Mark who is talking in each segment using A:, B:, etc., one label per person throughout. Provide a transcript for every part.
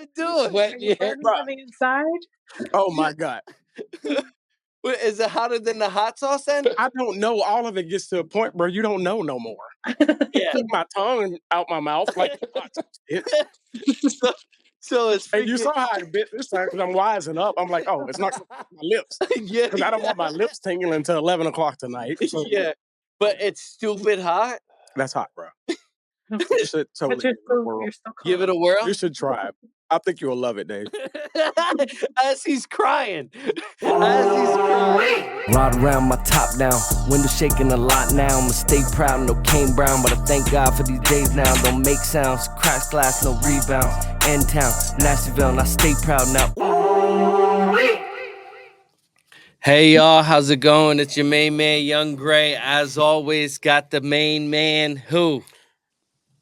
A: it doing?
B: Wet, yeah.
C: On the inside?
D: Oh my God.
A: Wait, is it hotter than the hot sauce then?
D: I don't know. All of it gets to a point, bro. You don't know no more.
A: Yeah.
D: Took my tongue out my mouth like
A: so it's
D: and you saw how I bit this time because I'm wising up. I'm like, oh, it's not my lips.
A: Yeah,
D: Because I don't want my lips tingling until 11 o'clock tonight. So
A: yeah, but it's stupid hot.
D: that's hot, bro. You should totally
C: You're still
A: Give it a whirl.
D: You should try it. I think you'll love it, Dave.
A: As he's crying. As he's crying.
E: Ride around my top down, window shaking a lot now. I'ma stay proud, no Kane Brown, but I thank God for these days now. Don't make sounds, crash glass, no rebounds. End town, Nashtyville, and I stay proud now.
A: Hey y'all, how's it going? It's your main man, Young Grey. As always, got the main man who?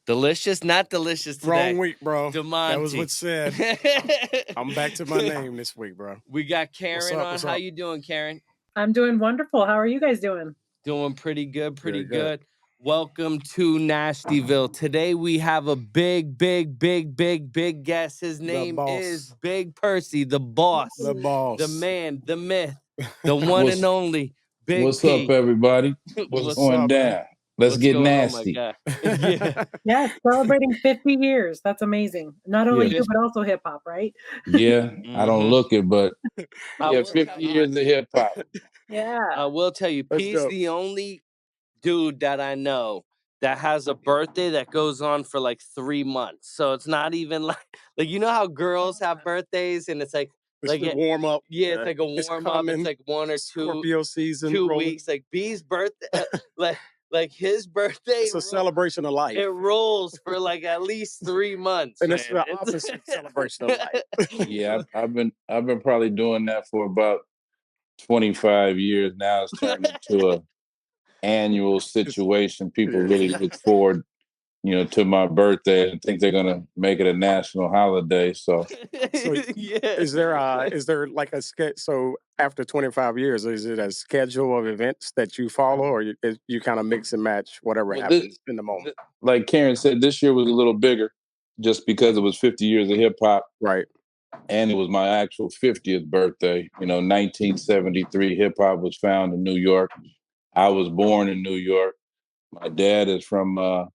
A: Delicious? Not delicious today.
D: Wrong week, bro.
A: DeMonty.
D: That was what's said. I'm back to my name this week, bro.
A: We got Karen on.
D: What's
A: How
D: up?
A: you doing, Karen?
C: I'm doing wonderful. How are you guys doing?
A: Doing pretty good, pretty
D: Very
A: good. Welcome to Nashtyville. Today we have a big guest. His name
D: boss.
A: is Big Percy, the boss,
D: The boss.
A: the man, the myth, the one and only Big
B: What's
A: P.
B: up, everybody?
A: What's
B: going
D: up,
B: down? Let's get
A: going on, my
B: nasty.
A: guy? Yeah.
C: Yes, celebrating 50 years. That's amazing. Not only
B: Yeah.
C: you, but also hip hop, right?
B: Yeah, I don't look it, but
A: I
B: yeah,
A: will
B: 50
A: tell
B: years of hip hop.
C: Yeah.
A: I will tell you,
D: Let's
A: P's
D: go.
A: the only dude that I know that has a birthday that goes on for like 3 months. So it's not even like you know how girls have birthdays and it's like
D: It's warm up.
A: yeah, it's like a
D: It's
A: warm up.
D: coming.
A: It's like 1 or 2
D: Scorpio season.
A: 2
D: rolling.
A: weeks. Like B's birthday, like his birthday.
D: It's a celebration of life.
A: It rolls for like at least 3 months.
D: And
A: man.
D: it's the opposite celebration of life.
B: Yeah, I've been probably doing that for about 25 years now. It's turned into a annual situation. People really look forward, to my birthday and think they're gonna make it a national holiday. So
A: Yeah.
D: Is there like a sketch? So after 25 years, is it a schedule of events that you follow, or you kind of mix and match whatever
B: Well,
D: happens in the moment?
B: like Karen said, this year was a little bigger just because it was 50 years of hip hop.
D: Right.
B: And it was my actual 50th birthday. 1973, hip hop was found in New York. I was born in New York. My dad is from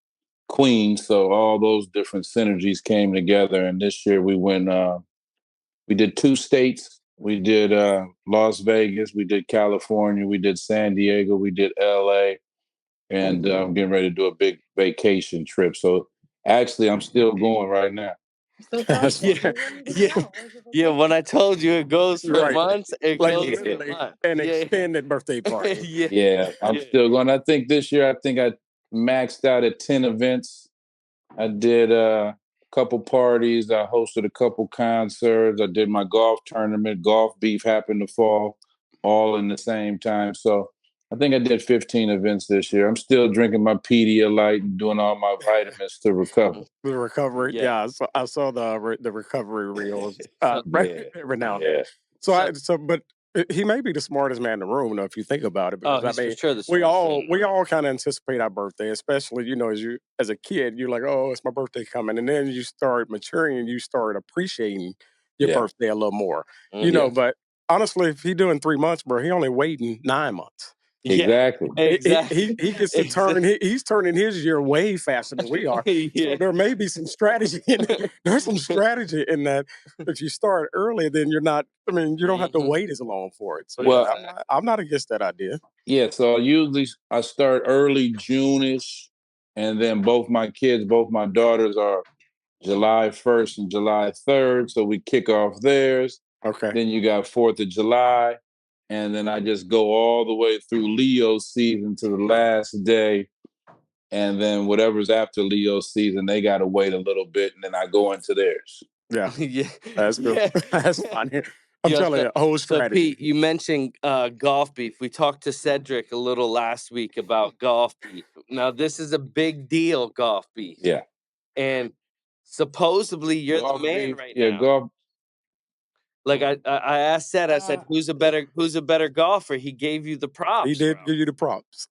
B: Queens, so all those different synergies came together. And this year we went, we did 2 states. We did Las Vegas, we did California, we did San Diego, we did LA, and I'm getting ready to do a big vacation trip. So actually, I'm still going right now.
A: Yeah. When I told you it goes for
D: Right.
A: months, it
D: Like
A: goes for
D: literally
A: months.
D: an
A: Yeah.
D: extended birthday party.
B: Yeah, I'm still going. I think this year, I maxed out at 10 events. I did a couple parties. I hosted a couple concerts. I did my golf tournament. Golf Beef happened to fall all in the same time. So I think I did 15 events this year. I'm still drinking my Pedialyte and doing all my vitamins to recover.
D: The recovery,
A: Yeah.
D: I saw the recovery reels
B: Yeah.
D: every now and
B: Yeah.
D: then. But he may be the smartest man in the room, though, if you think about it.
A: Oh,
D: Because
A: he's for sure the
D: we
A: smartest man.
D: all kind of anticipate our birthday, especially as a kid, you're like, oh, it's my birthday coming, and then you start maturing and you start appreciating your
B: Yeah.
D: birthday a little more,
A: Mhm.
D: But honestly, if he doing 3 months, bro, he only waiting 9 months.
B: Exactly.
A: Exactly.
D: He gets to turn. He's turning his year way faster than we are.
A: Yeah.
D: So there may be some strategy in it. There's some strategy in that. If you start early, then you're not. I mean, you don't have to wait as long for it. So
B: Well-
D: I'm not against that idea.
B: Yeah, so usually I start early June-ish, and then both my daughters are July 1st and July 3rd, so we kick off theirs.
D: Okay.
B: Then you got 4th of July, and then I just go all the way through Leo season to the last day, and then whatever's after Leo season, they got to wait a little bit, and then I go into theirs.
D: Yeah,
A: Yeah.
D: that's good.
A: Yeah.
D: That's funny. I'm
A: Yeah,
D: telling you, a whole
A: So
D: strategy.
A: Pete, you mentioned Golf Beef. We talked to Cedric a little last week about Golf Beef. Now this is a big deal, Golf Beef.
B: Yeah.
A: And supposedly you're
B: Golf
A: the man
B: beef,
A: right
B: yeah,
A: now.
B: golf.
A: Like I asked Ced, I said, who's a better golfer? He gave you the props.
D: He did
A: bro.
D: give you the props.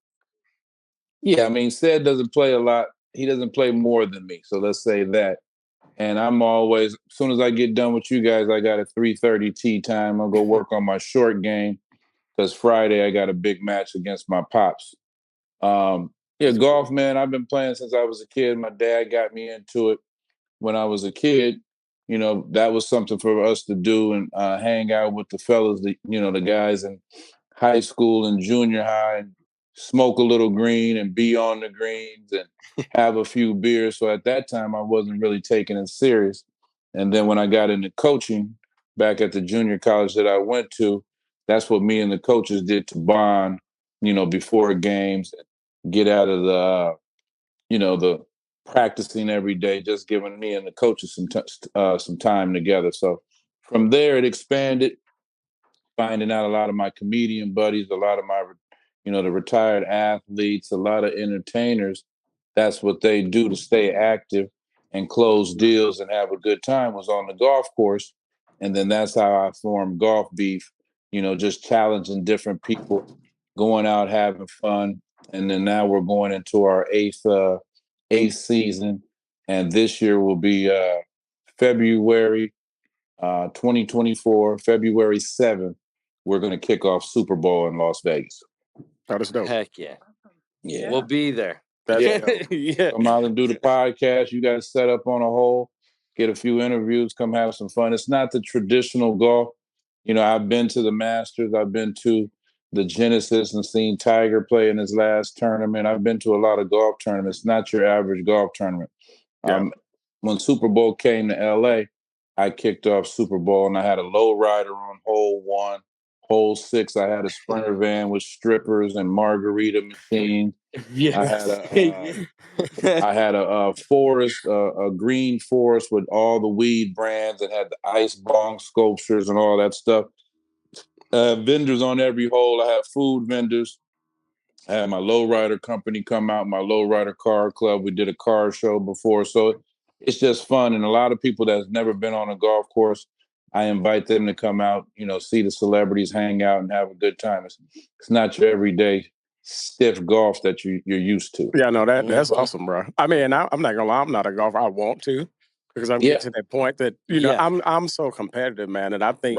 B: Yeah, I mean, Sid doesn't play a lot. He doesn't play more than me, so let's say that. And I'm always, as soon as I get done with you guys, I got a 3:30 tea time. I'll go work on my short game because Friday I got a big match against my pops. Yeah, golf, man, I've been playing since I was a kid. My dad got me into it when I was a kid. You know, that was something for us to do and hang out with the fellas, the guys in high school and junior high, and smoke a little green and be on the greens and have a few beers. So at that time, I wasn't really taking it serious. And then when I got into coaching back at the junior college that I went to, that's what me and the coaches did to bond, before games, get out of the practicing every day, just giving me and the coaches some time together. So from there, it expanded, finding out a lot of my comedian buddies, a lot of my, the retired athletes, a lot of entertainers. That's what they do to stay active and close deals and have a good time, was on the golf course. And then that's how I formed Golf Beef, just challenging different people, going out, having fun. And then now we're going into our eighth season. And this year will be February 2024, February 7th. We're going to kick off Super Bowl in Las Vegas.
D: Oh, that's dope.
A: Heck yeah.
B: Yeah.
A: We'll be there.
B: Yeah. Come out and do the podcast. You got to set up on a hole, get a few interviews, come have some fun. It's not the traditional golf. I've been to the Masters. I've been to the Genesis and seen Tiger play in his last tournament. I've been to a lot of golf tournaments, not your average golf tournament.
D: Yeah.
B: When Super Bowl came to LA, I kicked off Super Bowl and I had a low rider on hole 1. Hole 6, I had a Sprinter van with strippers and margarita machines.
A: Yeah.
B: I had a forest, a green forest with all the weed brands that had the ice bong sculptures and all that stuff. Vendors on every hole. I had food vendors. I had my lowrider company come out, my lowrider car club. We did a car show before. So it's just fun. And a lot of people that's never been on a golf course, I invite them to come out, see the celebrities, hang out and have a good time. It's not your everyday stiff golf that you're used to.
D: Yeah, no, that's awesome, bro. I mean, I'm not gonna lie, I'm not a golfer. I want to, because I'm getting to that point that I'm so competitive, man, and I think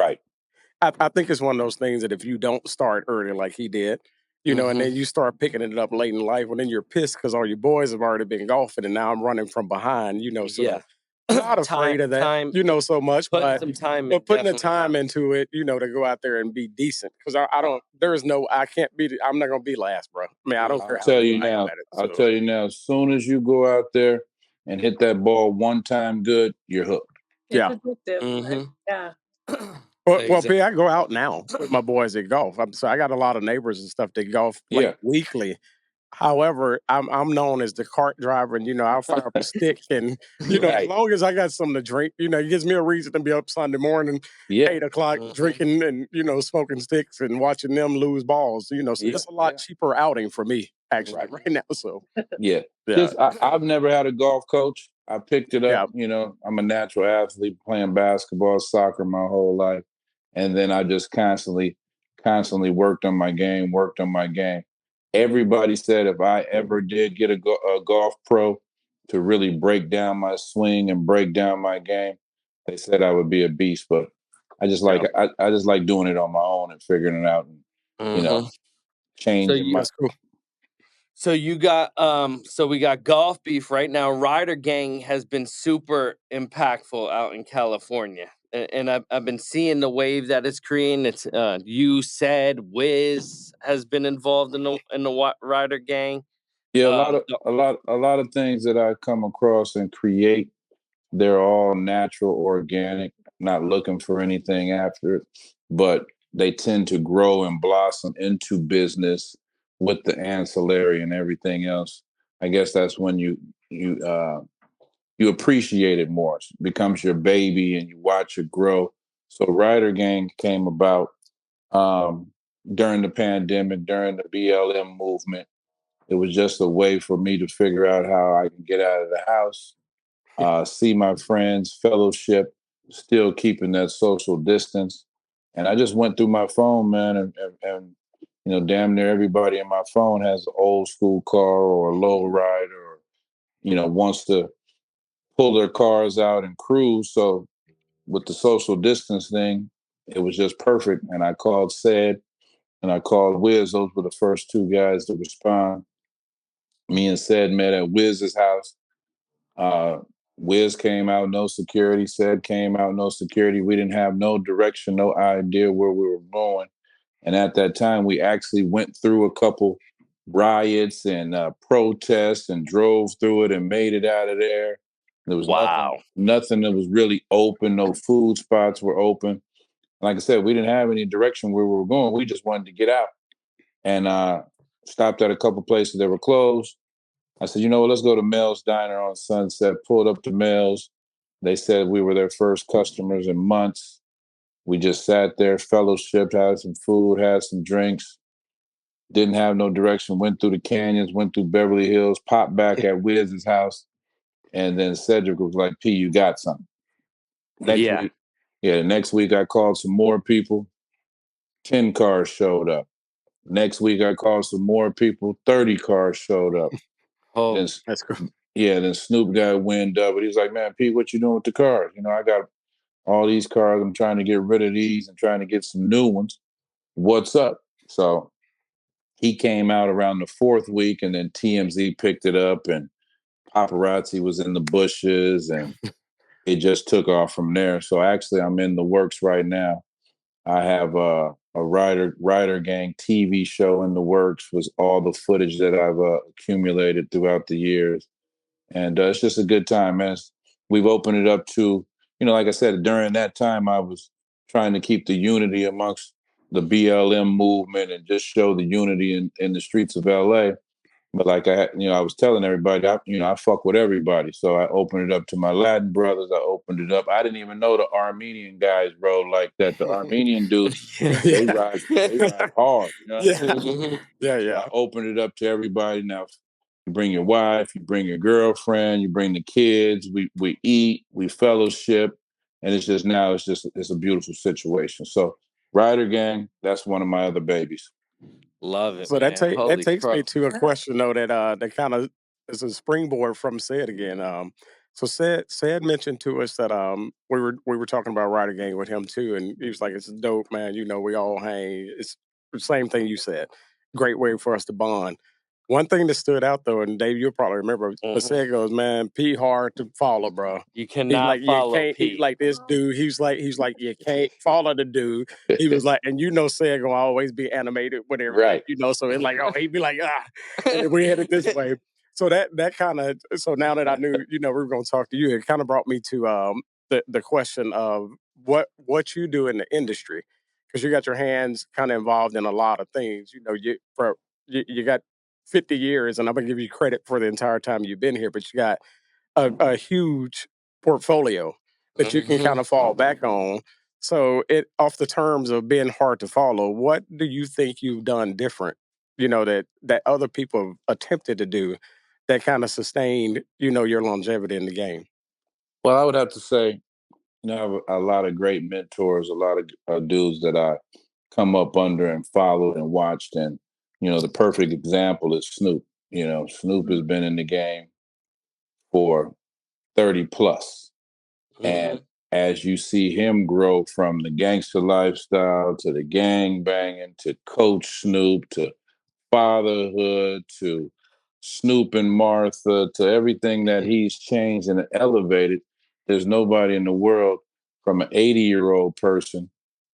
D: I think it's one of those things that if you don't start early like he did, and then you start picking it up late in life, and then you're pissed because all your boys have already been golfing, and now I'm running from behind, so I'm not afraid of that, so much, but
A: some time,
D: putting the time into it, to go out there and be decent, because I can't be, I'm not gonna be last, bro. I mean, I don't care.
B: I'll tell you now, as soon as you go out there and hit that ball one time good, you're hooked.
C: It's addictive. Yeah.
D: Well, P, I go out now with my boys at golf. So I got a lot of neighbors and stuff that golf weekly. However, I'm known as the cart driver, and I'll fire up a stick, and as long as I got something to drink, it gives me a reason to be up Sunday morning, 8 o'clock, drinking and smoking sticks and watching them lose balls. So it's a lot cheaper outing for me actually right now. So
B: I've never had a golf coach. I picked it up. I'm a natural athlete, playing basketball, soccer my whole life, and then I just constantly worked on my game. Everybody said if I ever did get a golf pro to really break down my swing and break down my game, they said I would be a beast. But I just like I just like doing it on my own and figuring it out, and changing my.
A: So you got so we got Golf Beef right now. Ryder Gang has been super impactful out in California. And I've been seeing the wave that it's creating. It's you said Wiz has been involved in the Ryder Gang.
B: Yeah, a lot of things that I come across and create, they're all natural, organic, not looking for anything after it, but they tend to grow and blossom into business with the ancillary and everything else. I guess that's when you appreciate it more. It becomes your baby and you watch it grow. So Ryder Gang came about during the pandemic, during the BLM movement. It was just a way for me to figure out how I can get out of the house, see my friends, fellowship, still keeping that social distance. And I just went through my phone, man, and damn near everybody in my phone has an old school car or a low rider, or, wants to pull their cars out and cruise. So with the social distance thing, it was just perfect. And I called Said and I called Wiz. Those were the first two guys to respond. Me and Said met at Wiz's house. Wiz came out, no security. Said came out, no security. We didn't have no direction, no idea where we were going. And at that time, we actually went through a couple riots and protests and drove through it and made it out of there. There was nothing that was really open. No food spots were open. Like I said, we didn't have any direction where we were going. We just wanted to get out. And stopped at a couple places that were closed. I said, you know what, let's go to Mel's Diner on Sunset. Pulled up to Mel's. They said we were their first customers in months. We just sat there, fellowshipped, had some food, had some drinks. Didn't have no direction. Went through the canyons, went through Beverly Hills, popped back at Wiz's house. And then Cedric was like, P, you got something. Next week I called some more people. 10 cars showed up. Next week I called some more people. 30 cars showed up.
D: Oh, that's cool.
B: Yeah, then Snoop got wind up, but he's like, man, P, what you doing with the cars? You know, I got all these cars. I'm trying to get rid of these and trying to get some new ones. What's up? So he came out around the fourth week, and then TMZ picked it up, and paparazzi was in the bushes, and it just took off from there. So actually, I'm in the works right now. I have a Ryder Gang TV show in the works with all the footage that I've accumulated throughout the years. And it's just a good time, man. We've opened it up to, you know, like I said, during that time, I was trying to keep the unity amongst the BLM movement and just show the unity in the streets of LA. But like I was telling everybody, I fuck with everybody. So I opened it up to my Latin brothers. I opened it up. I didn't even know the Armenian guys rode like that. The Armenian dudes, they ride hard. You know what I mean?
D: Yeah.
B: So I opened it up to everybody. Now, you bring your wife, you bring your girlfriend, you bring the kids. We eat, we fellowship, and it's a beautiful situation. So Ryder Gang, that's one of my other babies.
A: Love it.
D: So
A: man.
D: that takes me to a question though that kind of is a springboard from Said again. So Said mentioned to us that we were talking about Ryder Gang with him too, and he was like, "It's dope, man. You know, we all hang. It's the same thing you said. Great way for us to bond." One thing that stood out though, and Dave, you'll probably remember, but Said goes, "Man, P hard to follow, bro.
A: You cannot follow P.
D: He's like this dude. He's like you can't follow the dude." He was like, and you know, Said gonna always be animated with everything,
B: right?
D: You know, so it's like, oh, he'd be like, and we headed this way. So that kind of, so now that I knew, you know, we were gonna talk to you, it kind of brought me to the question of what you do in the industry, because you got your hands kind of involved in a lot of things. You know, you got 50 years, and I'm gonna give you credit for the entire time you've been here, but you got a huge portfolio that you can kind of fall back on. So off the terms of being hard to follow, what do you think you've done different, you know, that other people have attempted to do that kind of sustained, you know, your longevity in the game?
B: Well, I would have to say, you know, I have a lot of great mentors, a lot of dudes that I come up under and followed and watched. And, you know, the perfect example is Snoop. You know, Snoop has been in the game for 30 plus. And as you see him grow from the gangster lifestyle to the gang banging to Coach Snoop to fatherhood to Snoop and Martha to everything that he's changed and elevated, there's nobody in the world from an 80-year-old person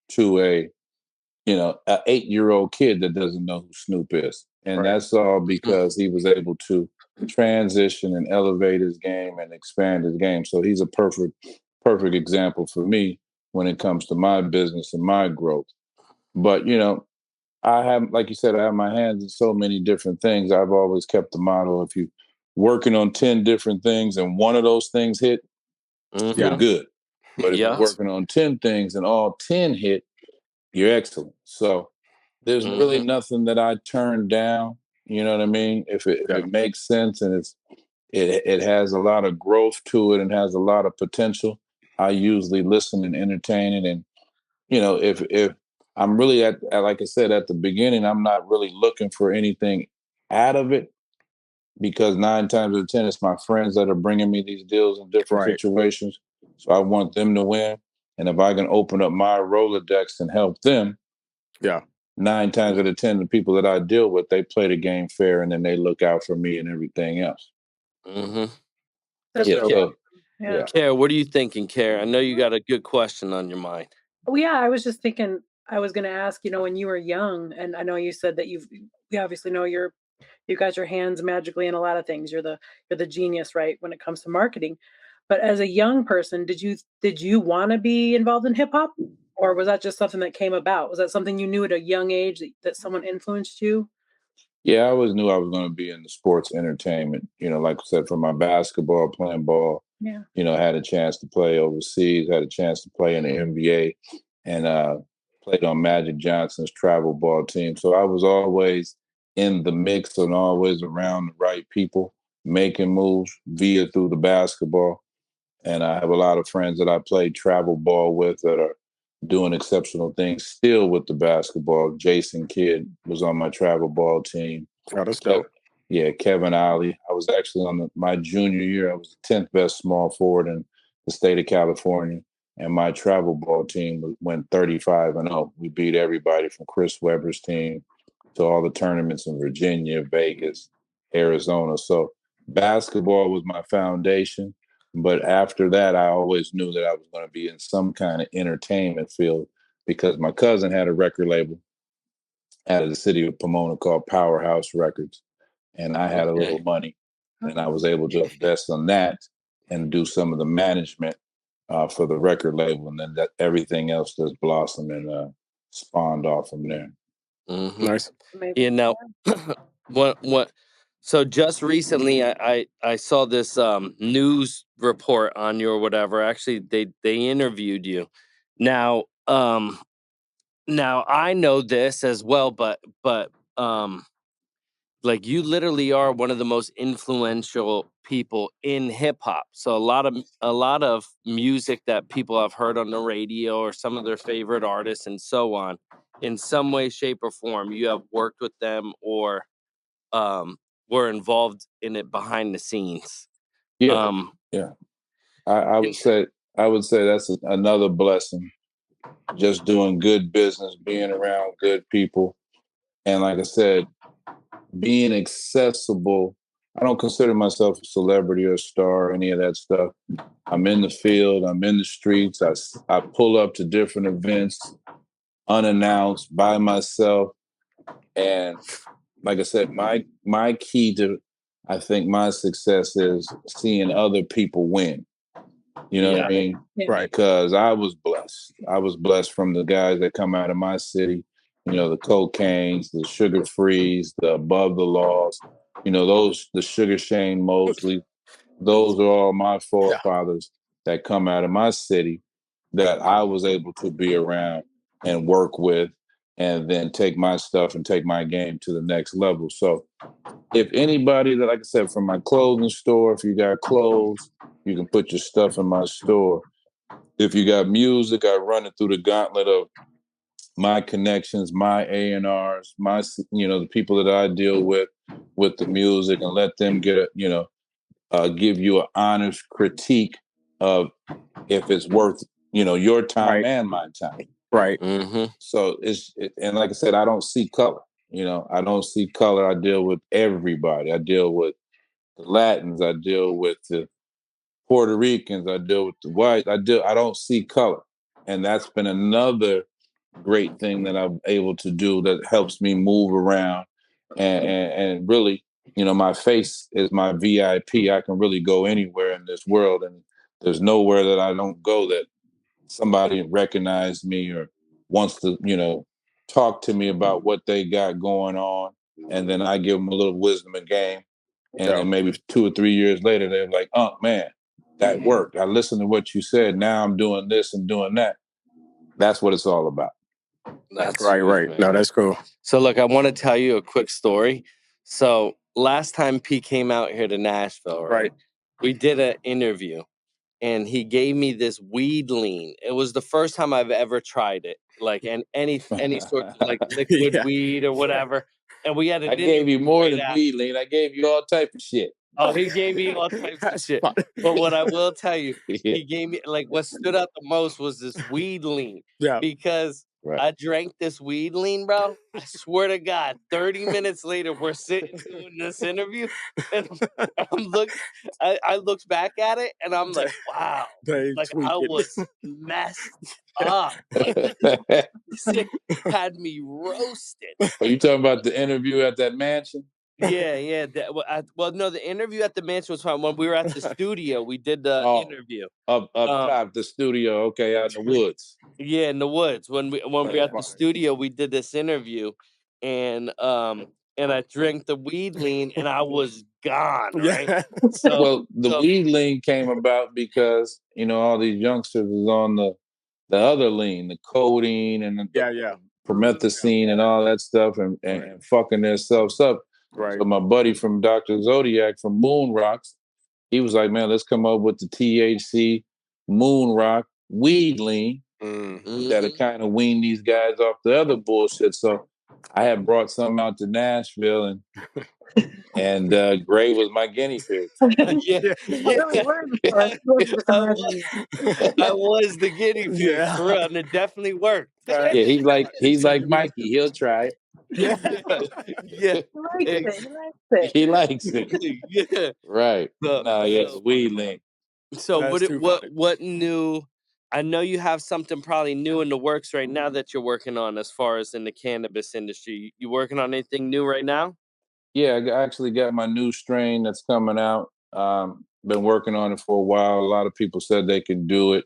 B: to a 8-year-old kid that doesn't know who Snoop is. And that's all because he was able to transition and elevate his game and expand his game. So he's a perfect example for me when it comes to my business and my growth. But, you know, I have, like you said, I have my hands in so many different things. I've always kept the motto, if you're working on 10 different things and one of those things hit, you're good. But if you're working on 10 things and all 10 hit, you're excellent. So there's really nothing that I turn down. You know what I mean? If it makes sense and it has a lot of growth to it and has a lot of potential, I usually listen and entertain it. And, you know, if I'm really at like I said, at the beginning, I'm not really looking for anything out of it. because 9 times out of 10, it's my friends that are bringing me these deals in different situations. So I want them to win. And if I can open up my Rolodex and help them, 9 times out of 10, the people that I deal with, they play the game fair and then they look out for me and everything else.
A: Kara, what are you thinking, Kara? I know you got a good question on your mind.
C: Oh, yeah, I was just thinking, I was going to ask, when you were young, and I know you said that we obviously know you got your hands magically in a lot of things. You're the genius, right, when it comes to marketing. But as a young person, did you want to be involved in hip hop, or was that just something that came about? Was that something you knew at a young age that someone influenced you?
B: Yeah, I always knew I was going to be in the sports entertainment. Like I said, from my basketball, playing ball, had a chance to play overseas, had a chance to play in the NBA, and played on Magic Johnson's travel ball team. So I was always in the mix and always around the right people, making moves through the basketball. And I have a lot of friends that I played travel ball with that are doing exceptional things still with the basketball. Jason Kidd was on my travel ball team.
D: Oh, that's dope.
B: Yeah, Kevin Ollie. I was actually my junior year, I was the 10th best small forward in the state of California. And my travel ball team went 35-0. We beat everybody from Chris Webber's team to all the tournaments in Virginia, Vegas, Arizona. So basketball was my foundation. But after that, I always knew that I was going to be in some kind of entertainment field because my cousin had a record label out of the city of Pomona called Powerhouse Records. And I had a little money and I was able to invest on that and do some of the management for the record label. And then everything else just blossomed and spawned off from there.
D: Nice.
A: What? So just recently, I saw this news report on you or whatever. Actually, they interviewed you. Now I know this as well, but like you literally are one of the most influential people in hip hop. So a lot of music that people have heard on the radio or some of their favorite artists and so on, in some way, shape, or form, you have worked with them or were involved in it behind the scenes.
B: Yeah. I would say that's another blessing. Just doing good business, being around good people. And like I said, being accessible. I don't consider myself a celebrity or a star or any of that stuff. I'm in the field. I'm in the streets. I pull up to different events unannounced by myself. And like I said, my key to, I think, my success is seeing other people win. You know what I mean?
D: Right.
B: Because I was blessed. I was blessed from the guys that come out of my city, the Cocaines, the Sugar Frees, the Above the Laws, the Sugar Shane Mosley. Those are all my forefathers that come out of my city that I was able to be around and work with and then take my stuff and take my game to the next level. So if anybody that, like I said, from my clothing store, if you got clothes, you can put your stuff in my store. If you got music, I run it through the gauntlet of my connections, my A&Rs, the people that I deal with the music, and let them get give you an honest critique of if it's worth, your time and my time.
D: Right.
B: So and like I said, I don't see color. I don't see color. I deal with everybody. I deal with the Latins. I deal with the Puerto Ricans. I deal with the whites. I don't see color. And that's been another great thing that I'm able to do that helps me move around and really, my face is my VIP. I can really go anywhere in this world, and there's nowhere that I don't go that somebody recognized me or wants to, talk to me about what they got going on. And then I give them a little wisdom and game. And then maybe 2 or 3 years later, they're like, oh, man, that worked. I listened to what you said. Now I'm doing this and doing that. That's what it's all about.
A: That's
D: right. Man. No, that's cool.
A: So look, I want to tell you a quick story. So last time P came out here to Nashville, right? We did an interview and he gave me this weed lean. It was the first time I've ever tried it. Like any sort of like liquid weed or whatever. and we had an
B: I gave you more than
A: after.
B: weed lean. I gave you all type of shit.
A: Oh, he gave me all types of shit. But what I will tell you, he gave me like what stood out the most was this weed lean.
D: Yeah.
A: Because I drank this weed lean, bro. I swear to God, 30 minutes later, we're sitting doing this interview, and I looked back at it, and I'm like, wow, like I was messed up. This thing had me roasted.
B: Are you talking about the interview at that mansion?
A: Yeah. No, the interview at the mansion was fine. When we were at the studio, we did the interview.
B: Up top, the studio, okay, out in the woods.
A: Yeah, in the woods. When we were at the studio, we did this interview, and I drank the weed lean, and I was gone. Right.
B: So the weed lean came about because all these youngsters was on the other lean, the codeine and the promethazine and all that stuff, and fucking themselves up. Right. So my buddy from Dr. Zodiac from Moon Rocks, he was like, man, let's come up with the THC Moon Rock weed lean that'll kind of wean these guys off the other bullshit. So I had brought some out to Nashville, and Grey was my guinea pig.
A: I was the guinea pig, for real, and it definitely worked.
B: Yeah, he's like Mikey. He'll try it.
A: Yeah.
B: He likes it.
A: Yeah.
B: Right. It's weed lean.
A: So what new? I know you have something probably new in the works right now that you're working on as far as in the cannabis industry. You working on anything new right now?
B: Yeah, I actually got my new strain that's coming out. Been working on it for a while. A lot of people said they can do it.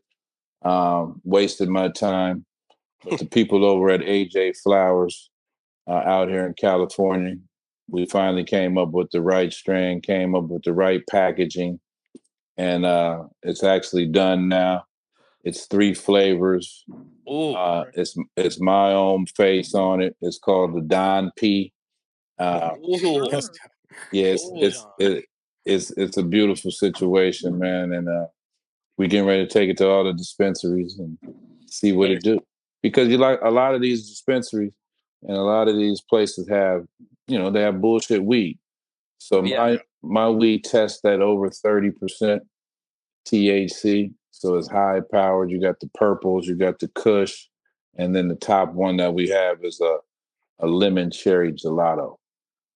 B: Wasted my time. But the people over at AJ Flowers out here in California, we finally came up with the right strain, came up with the right packaging, and it's actually done now. It's 3 flavors. It's my own face on it. It's called the Don P. It's a beautiful situation, man, and we're getting ready to take it to all the dispensaries and see what it do. Because you like a lot of these dispensaries and a lot of these places have, they have bullshit weed. So my weed tests at over 30% THC. So it's high powered. You got the purples, you got the Kush, and then the top one that we have is a lemon cherry gelato.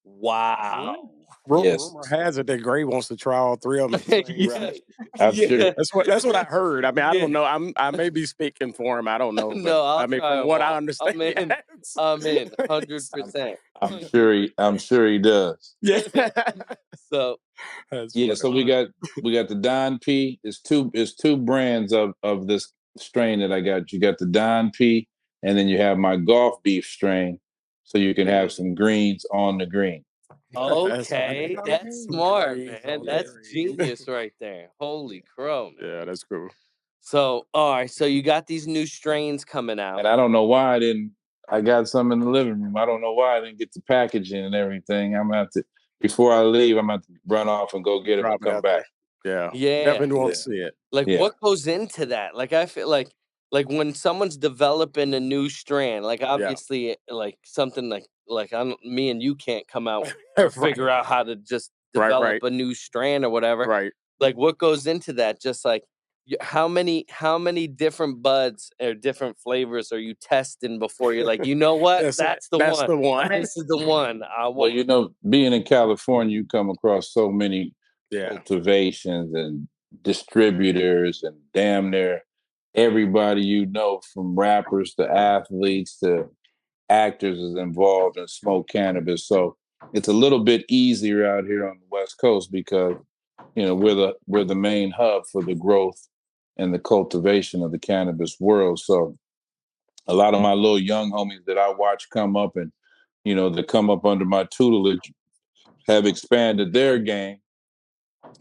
A: Wow.
D: Rumor has it that Grey wants to try all 3 of them.
B: Right. I'm sure.
D: That's what I heard. I mean, I don't know. I may be speaking for him. I don't know.
A: No,
D: from what I understand,
A: I'm in 100%.
B: I'm sure he does.
D: Yeah.
A: So
B: so we got the Don P. It's two brands of this strain that I got. You got the Don P, and then you have my golf beef strain, so you can have some greens on the green.
A: Okay, that's smart, man. That's genius right there. Holy crow, man.
D: Yeah, that's cool.
B: So,
A: all right, so you got these new strains coming out.
B: And I don't know why I got some in the living room. I don't know why I didn't get the packaging and everything. I'm going to have to, before I leave, I'm going to run off and go get it and come back.
D: Yeah.
A: Yeah.
D: Definitely want to see it.
A: What goes into that? Like, I feel like when someone's developing a new strand, like obviously like something like me and you can't come out or figure out how to just develop a new strand or whatever.
D: Right.
A: Like what goes into that? Just like how many different buds or different flavors are you testing before you're like, you know what? That's the one. This is the one I want.
B: Well, being in California, you come across so many cultivations and distributors and damn near everybody from rappers to athletes to actors is involved in smoke cannabis. So it's a little bit easier out here on the West Coast because we're the main hub for the growth and the cultivation of the cannabis world. So a lot of my little young homies that I watch come up and that come up under my tutelage have expanded their game.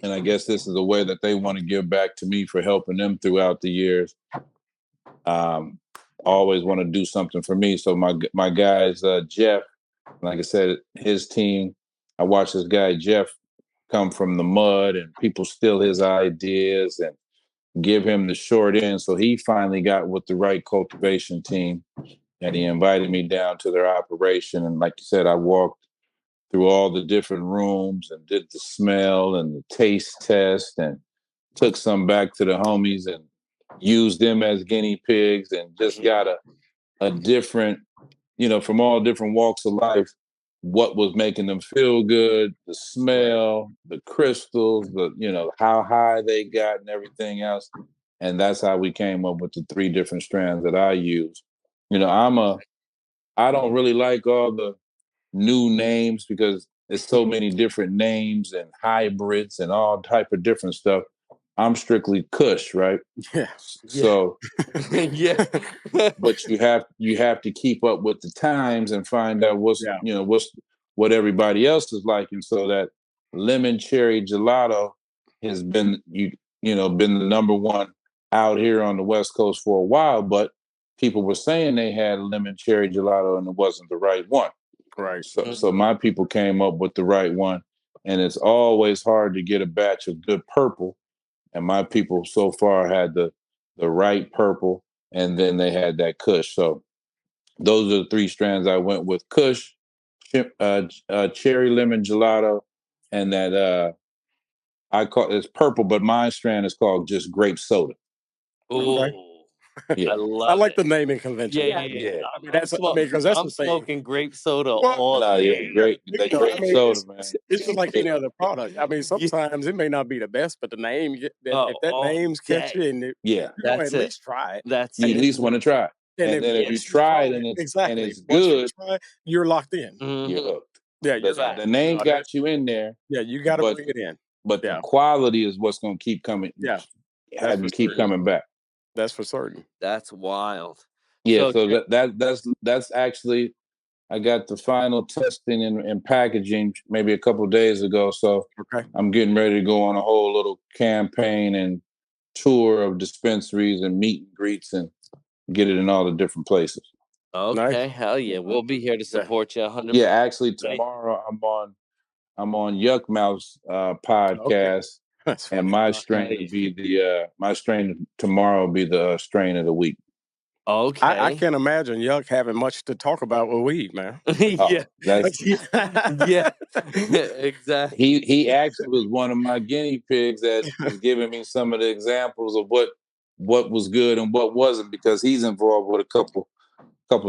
B: And I guess this is a way that they want to give back to me for helping them throughout the years. Always want to do something for me. So my guys, Jeff, like I said, his team, I watched this guy, Jeff, come from the mud and people steal his ideas and give him the short end. So he finally got with the right cultivation team and he invited me down to their operation. And like you said, I walked through all the different rooms and did the smell and the taste test and took some back to the homies and used them as guinea pigs and just got a different, from all different walks of life, what was making them feel good, the smell, the crystals, how high they got and everything else. And that's how we came up with the 3 different strands that I use. I don't really like all the new names because there's so many different names and hybrids and all type of different stuff. I'm strictly Kush, right?
D: Yeah.
B: So
A: yeah.
B: But you have to keep up with the times and find out what everybody else is liking. So that lemon cherry gelato has been been the number one out here on the West Coast for a while, but people were saying they had lemon cherry gelato and it wasn't the right one.
D: Right.
B: So my people came up with the right one, and it's always hard to get a batch of good purple. And my people so far had the right purple, and then they had that Kush. So those are the 3 strands I went with: Kush, cherry lemon gelato, and that I call it's purple, but my strand is called just grape soda.
A: Ooh.
D: Okay.
B: Yeah.
D: I like the naming convention.
A: Yeah.
D: I mean, because that's
A: I'm
D: the thing.
A: smoking grape soda
B: Nah,
A: all day.
B: great soda, man.
D: It's just like any other product. I mean, sometimes it may not be the best, but the name, if that name's catchy, and you
A: that's
D: at least try it.
A: That's
B: You at least want to try it. And then if you try it and it's good,
D: you're locked in.
B: You're hooked.
D: Yeah,
B: the name got you in there.
D: Yeah, you got to bring it in.
B: But the quality is what's going to keep coming.
D: Yeah,
B: have you keep coming back.
D: That's for certain.
A: That's wild.
B: Yeah, so that's actually, I got the final testing and packaging maybe a couple of days ago. So I'm getting ready to go on a whole little campaign and tour of dispensaries and meet and greets and get it in all the different places.
A: Okay, hell yeah, we'll be here to support you 100%.
B: Yeah, actually tomorrow I'm on Yuck Mouth's podcast, and my strain will be my strain tomorrow will be the strain of the week.
A: Okay,
D: I can't imagine Yuck having much to talk about with weed, man.
A: yeah, exactly.
B: He actually was one of my guinea pigs that was giving me some of the examples of what was good and what wasn't, because he's involved with a couple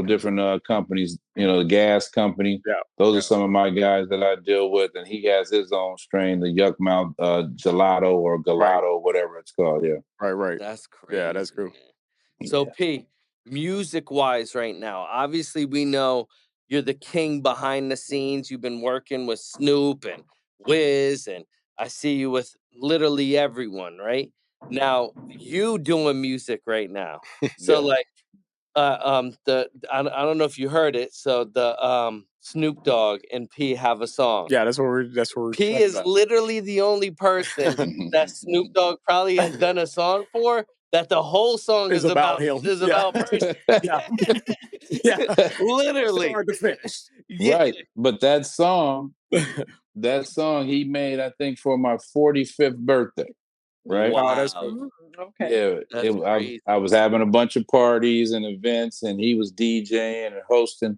B: different companies, the gas company.
D: Yeah.
B: Those are some of my guys that I deal with, and he has his own strain, the Yuck Mouth gelato or gelato, whatever it's called. Yeah.
D: Right.
A: That's crazy.
D: Yeah, that's cool.
A: So P, music wise right now, obviously we know you're the king behind the scenes. You've been working with Snoop and Wiz, and I see you with literally everyone, right? Now you doing music right now. So I don't know if you heard it. So the Snoop Dogg and P have a song.
D: Yeah, that's what we're
A: P is about. Literally the only person that Snoop Dogg probably has done a song for that the whole song is about him. Is about Percy.
D: Yeah.
A: Literally.
D: It's hard to finish.
B: Right. But that song he made, I think, for my 45th birthday. Right.
A: Wow.
D: That's cool.
C: Okay.
B: Yeah. I was having a bunch of parties and events, and he was DJing and hosting.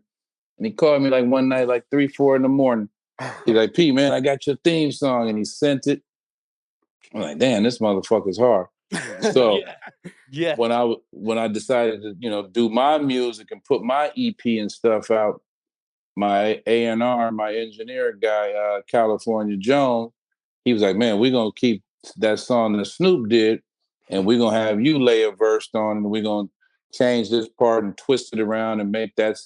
B: And he called me like one night, like 3, 4 in the morning. He's like, P, man, I got your theme song. And he sent it. I'm like, damn, this motherfucker's hard. So when I decided to, do my music and put my EP and stuff out, my A&R, my engineer guy, California Jones, he was like, man, we're going to keep that song that Snoop did, and we're going to have you lay a verse on, and we're going to change this part and twist it around and make that,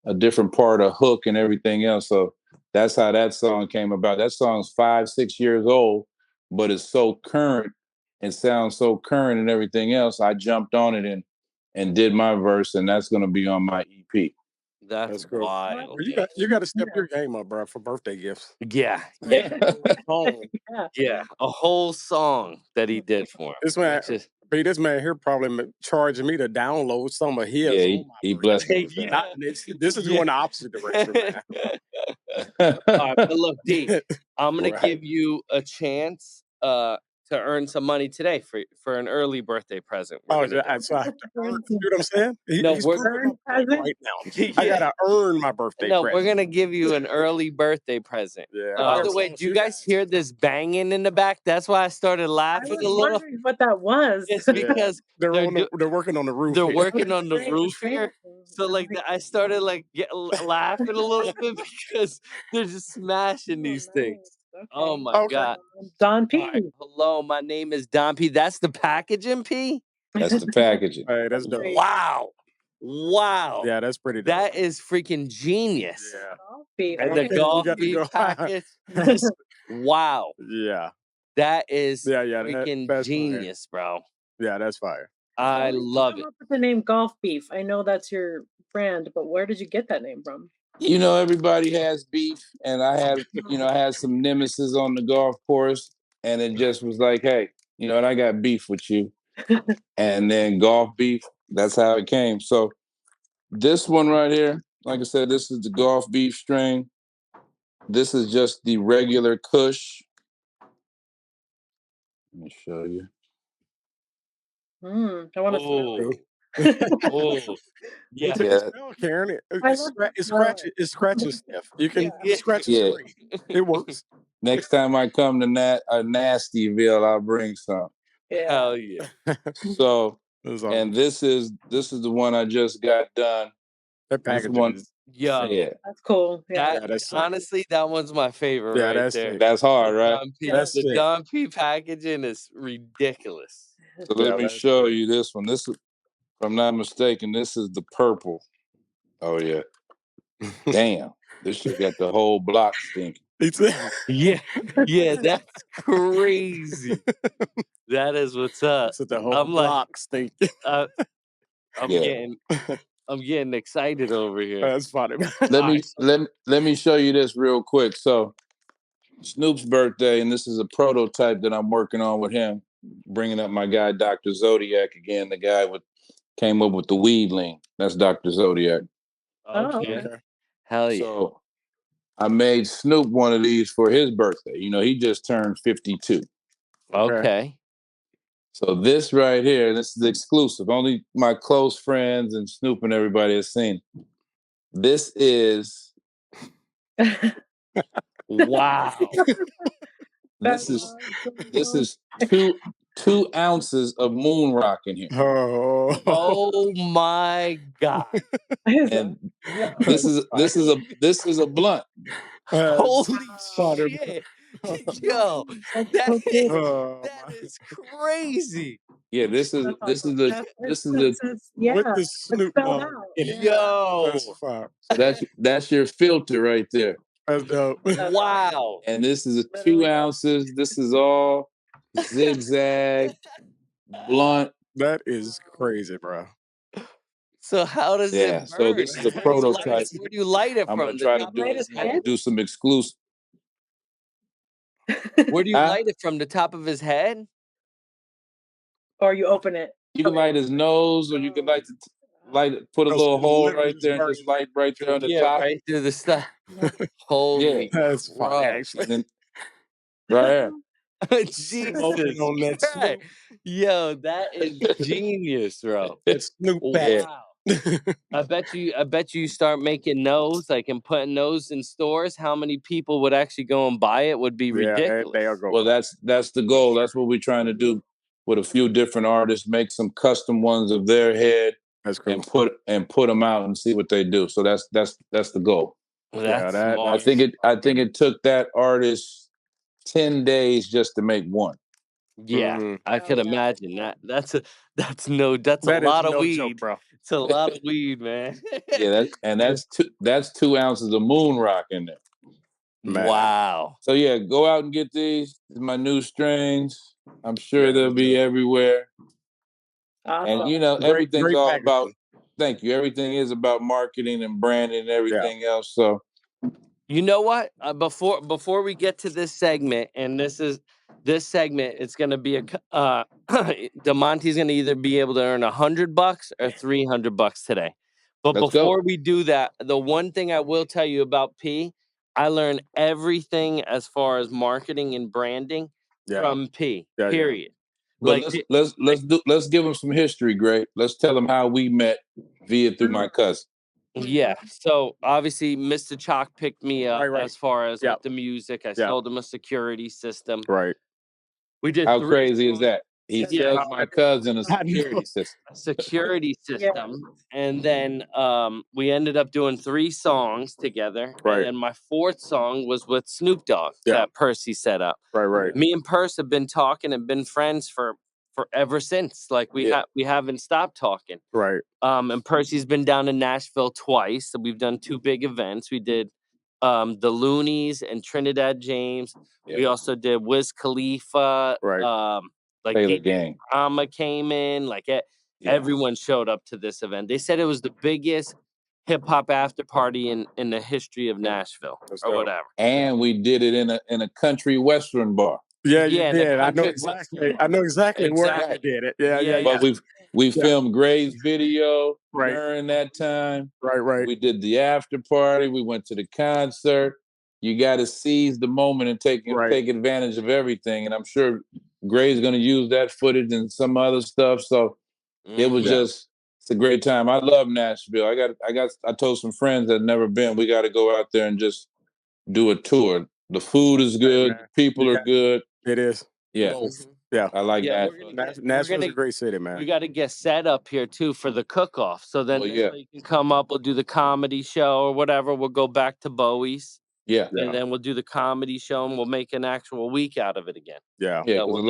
B: a different part of hook and everything else. So that's how that song came about. That song's 5, 6 years old, but it's so current and sounds so current and everything else. I jumped on it and did my verse, and that's going to be on my EP.
A: That's cool. Wild.
D: You got to step your game up, bro, for birthday gifts.
A: Yeah. Yeah. A whole song that he did for him.
D: This man here probably charging me to download some of his.
B: Yeah, he blessed me.
D: This is going the opposite direction, man.
A: All right, but look, D, I'm gonna give you a chance earn some money today for an early birthday present.
D: So I have to earn. See what I'm saying?
A: No,
D: He's
A: we're
D: proving my point right now. I
A: Yeah.
D: gotta earn my birthday
A: No,
D: present.
A: we're gonna give you an early birthday present.
D: Yeah.
A: By the way, do you guys hear this banging in the back? That's why I started
C: I
A: laughing
C: was
A: a little.
C: wondering what that was.
A: It's
D: Yeah.
A: because
D: They're working on the roof.
A: they're
D: here.
A: working on the
C: Great,
A: roof
C: great.
A: here. So like I started like laughing a little bit because they're just smashing these things.
C: Okay.
A: Oh my
D: Okay.
A: God.
C: Don P.
A: All right. Hello, my name is Don P. That's the packaging, P?
B: That's the packaging.
D: Hey, that's dope.
A: Wow. Wow.
D: Yeah, that's pretty dope.
A: That is freaking genius.
D: Yeah.
C: Beef.
A: And the
C: Okay.
A: golf
D: got to
A: beef
D: go.
A: package. Wow.
D: Yeah.
A: That is
D: freaking
A: freaking genius, bro.
D: Yeah, that's fire.
A: I
C: How did you
A: love
C: come
A: it.
C: up with the name Golf Beef? I know that's your brand, but where did you get that name from?
B: You know, everybody has beef, and I had some nemesis on the golf course, and it just was like, hey, and I got beef with you. And then golf beef, that's how it came. So this one right here, like I said, this is the golf beef strain. This is just the regular Kush. Let me show you.
C: I want to smell it.
A: Oh, yeah.
D: Smell, Karen. It scratches stuff. You can scratch
B: Yeah.
D: the screen. It works.
B: Next time I come to Nashtyville, I'll bring some.
C: Yeah.
A: Hell yeah.
B: So,
D: Awesome.
B: and this is the one I just got done.
D: That
B: This
D: package
B: one,
D: is
B: yeah,
C: That's cool. Yeah.
A: That, honestly, that one's my favorite right
D: that's
A: there.
D: sick.
B: that's hard, right?
A: The Don P packaging is ridiculous.
B: So let me show you this one. This is, if I'm not mistaken, this is the purple. Oh yeah. Damn. This shit got the whole block stinking.
A: Yeah, that's crazy. That is what's up.
D: So the whole
A: I'm like,
D: block stinking.
A: I'm getting excited over here.
D: That's funny.
B: Let me show you this real quick. So Snoop's birthday, and this is a prototype that I'm working on with him. Bringing up my guy, Dr. Zodiac again, the guy came up with the weed lean. That's Dr. Zodiac.
A: Okay. Hell yeah.
B: So I made Snoop one of these for his birthday. He just turned 52.
A: Okay.
B: So this right here, this is exclusive. Only my close friends and Snoop and everybody has seen. This is
A: wow.
B: This is 2 ounces of moon rock in here.
A: Oh my God.
B: And this is a blunt.
A: Holy shit. Yo, that is crazy.
B: Yeah, this is
C: with
B: the
D: Snoop Dogg.
A: Yo.
B: That's your filter right there.
D: That's dope.
A: Wow.
B: And this is 2 ounces. This is all zigzag blunt.
D: That is crazy, bro.
A: So how does it burn?
B: So this is a prototype.
A: Where do you light it from?
B: I'm gonna try to do some exclusive.
A: Where do you light it from? The top of his head?
C: Or you open it?
B: You can light his nose, or you can put a little hole right there and just light right there on the top.
A: Right through the stuff. Holy
D: that's fun, actually.
B: Then, right here.
A: Jesus Christ. Yo, that is genius, bro.
D: It's Snoop Dogg.
A: Wow. I bet you start making those, like, and putting those in stores. How many people would actually go and buy it would be ridiculous.
D: They are going.
B: Well, that's the goal. That's what we're trying to do with a few different artists. Make some custom ones of their head.
D: That's cool.
B: And put them out and see what they do. So that's the goal.
A: That's
B: I think it took that artist 10 days just to make one.
A: Yeah, I could imagine that. That's a lot of weed,
D: joke, bro.
A: It's a lot of weed, man.
B: Yeah, that's 2 ounces of moon rock in there.
D: Man.
A: Wow.
B: So yeah, go out and get these. These are my new strains. I'm sure they'll be everywhere.
C: Awesome.
B: And everything's
D: great
B: all
D: packaging.
B: about. Thank you. Everything is about marketing and branding and everything else. So,
A: you know what? Before we get to this segment, and this segment, it's going to be DeMonty's going to either be able to earn $100 or $300 today. But before we do that, the one thing I will tell you about P, I learned everything as far as marketing and branding from P.
D: Yeah.
A: Period.
B: But let's give them some history, Greg. Let's tell them how we met via through my cousin.
A: Yeah. So obviously, Mr. Chalk picked me up as far as with the music. I sold him a security system.
D: Right.
A: We did.
B: How crazy is that? He sells my cousin a security system. And then we ended up doing 3 songs together.
D: Right.
A: And then my 4th song was with Snoop Dogg that Percy set up.
D: Right.
A: Me and Percy have been talking and been friends for ever since. Like we haven't stopped talking.
D: Right.
A: And Percy's been down to Nashville twice. So we've done 2 big events. We did the Loonies and Trinidad James. We also did Wiz Khalifa.
D: Right.
A: Like
B: Taylor Gang.
A: came in. Like everyone showed up to this event. They said it was the biggest hip hop after party in the history of Nashville or whatever.
B: And we did it in a country western bar.
D: Yeah, you did. I know exactly where you did it. Yeah.
B: But we filmed Gray's video during that time.
D: Right.
B: We did the after party. We went to the concert. You got to seize the moment and take advantage of everything. And I'm sure Gray's going to use that footage and some other stuff. So it was it's a great time. I love Nashville. I told some friends that had never been. We got to go out there and just do a tour. The food is good. People are good.
D: It is.
B: Yeah.
D: Yeah.
B: I like Nashville.
D: Nashville's a great city, man.
A: We got to get set up here too for the cook-off. So then you can come up, we'll do the comedy show or whatever. We'll go back to Bowie's.
B: Yeah.
A: And then we'll do the comedy show and we'll make an actual week out of it again.
B: Yeah. Yeah, because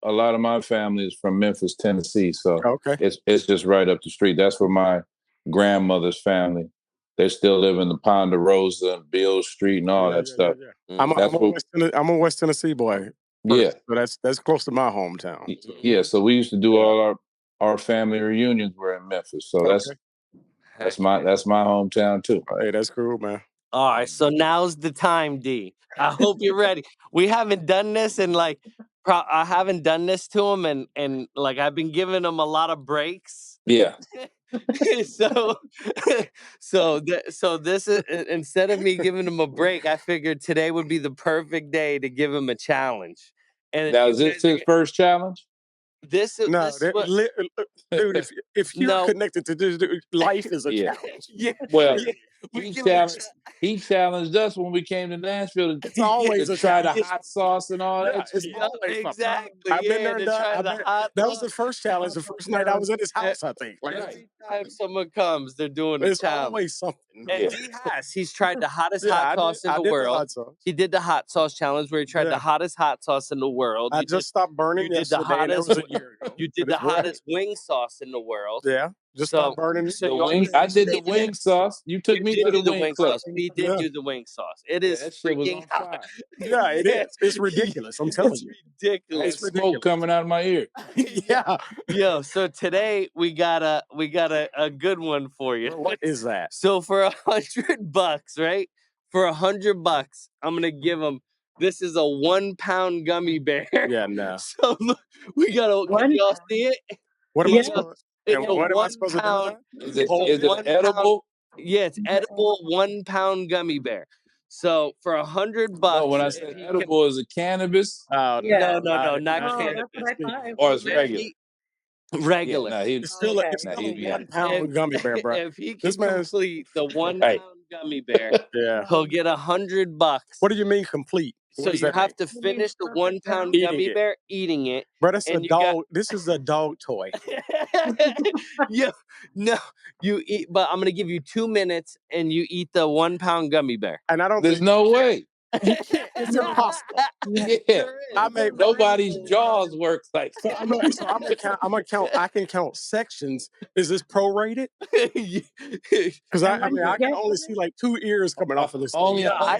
B: a lot of my family is from Memphis, Tennessee. So it's just right up the street. That's where my grandmother's family. They still live in the Ponderosa and Beale Street and all that stuff.
D: I'm a West Tennessee boy.
B: Yeah.
D: So that's close to my hometown.
B: Yeah. So we used to do all our family reunions were in Memphis. So that's my hometown too.
D: Hey, that's cool, man.
A: All right, so now's the time, D. I hope you're ready. We haven't done this and I haven't done this to him and like I've been giving him a lot of breaks.
B: Yeah.
A: so this is instead of me giving him a break, I figured today would be the perfect day to give him a challenge. And
B: now is this his first challenge?
A: Dude,
D: if you're connected to this, life is a challenge.
B: Well, he challenged us when we came to Nashville. It's always to try the hot sauce and all that.
D: It's always
A: exactly.
D: I've been there and done. That was the first challenge. The first night I was at his house, I think.
A: Every time someone comes, they're doing a challenge.
D: There's always something.
A: And he's tried the hottest hot sauce in the world. He did the hot sauce challenge where he tried the hottest hot sauce in the world.
D: I just stopped burning yesterday. That was a year ago.
A: You did the hottest wing sauce in the world.
D: Yeah. Just stop burning
B: the wing. I did the wing sauce. You took me to the wing sauce.
A: He did do the wing sauce. It is freaking hot.
D: Yeah, it is. It's ridiculous. I'm telling you.
A: Ridiculous.
B: It's smoke coming out of my ear.
D: Yeah.
A: Yo, so today we got a good one for you.
D: What is that?
A: So for $100, right? For $100, I'm gonna give him. This is a 1 pound gummy bear.
D: Yeah, no.
A: So look, we got a. Can y'all see it?
D: What am I supposed to do?
B: Is it edible?
A: Yeah, it's edible 1 pound gummy bear. So for $100,
B: no, when I said edible, is it cannabis?
A: No, not cannabis.
B: Or it's regular.
A: Regular.
B: Yeah,
D: it's still a 1 pound gummy bear, bro.
A: If he can complete the 1 pound gummy bear, he'll get $100.
D: What do you mean complete?
A: So you have to finish the 1 pound gummy bear eating it.
D: Bro, that's a dog. This is a dog toy.
A: You eat, but I'm gonna give you 2 minutes and you eat the 1 pound gummy bear.
D: And I don't.
B: There's no way.
D: It's impossible.
B: Yeah, nobody's jaws work like
D: that. So I'm gonna count. I can count sections. Is this prorated? Because I can only see like 2 ears coming off of this.
B: Only
A: I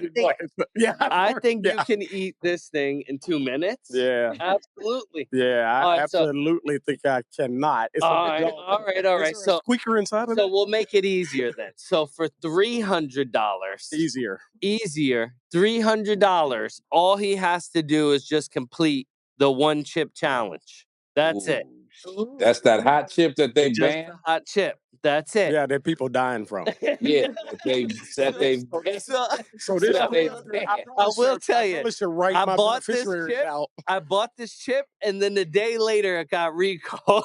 A: think you can eat this thing in 2 minutes.
D: Yeah,
A: absolutely.
D: Yeah, I absolutely think I cannot. It's
A: all right. So
D: squeaker inside of it.
A: So we'll make it easier then. So for $300, easier. $300. All he has to do is just complete the 1 chip challenge. That's it.
B: That's that hot chip that they
A: Just
B: banned.
A: the hot chip. That's it.
D: Yeah, that people dying from.
B: Yeah, that they
D: So this,
B: that they
A: I will tell you,
D: I should write
A: I
D: my
A: bought this
D: beneficiaries
A: chip.
D: out.
A: I bought this chip, and then the day later it got recalled.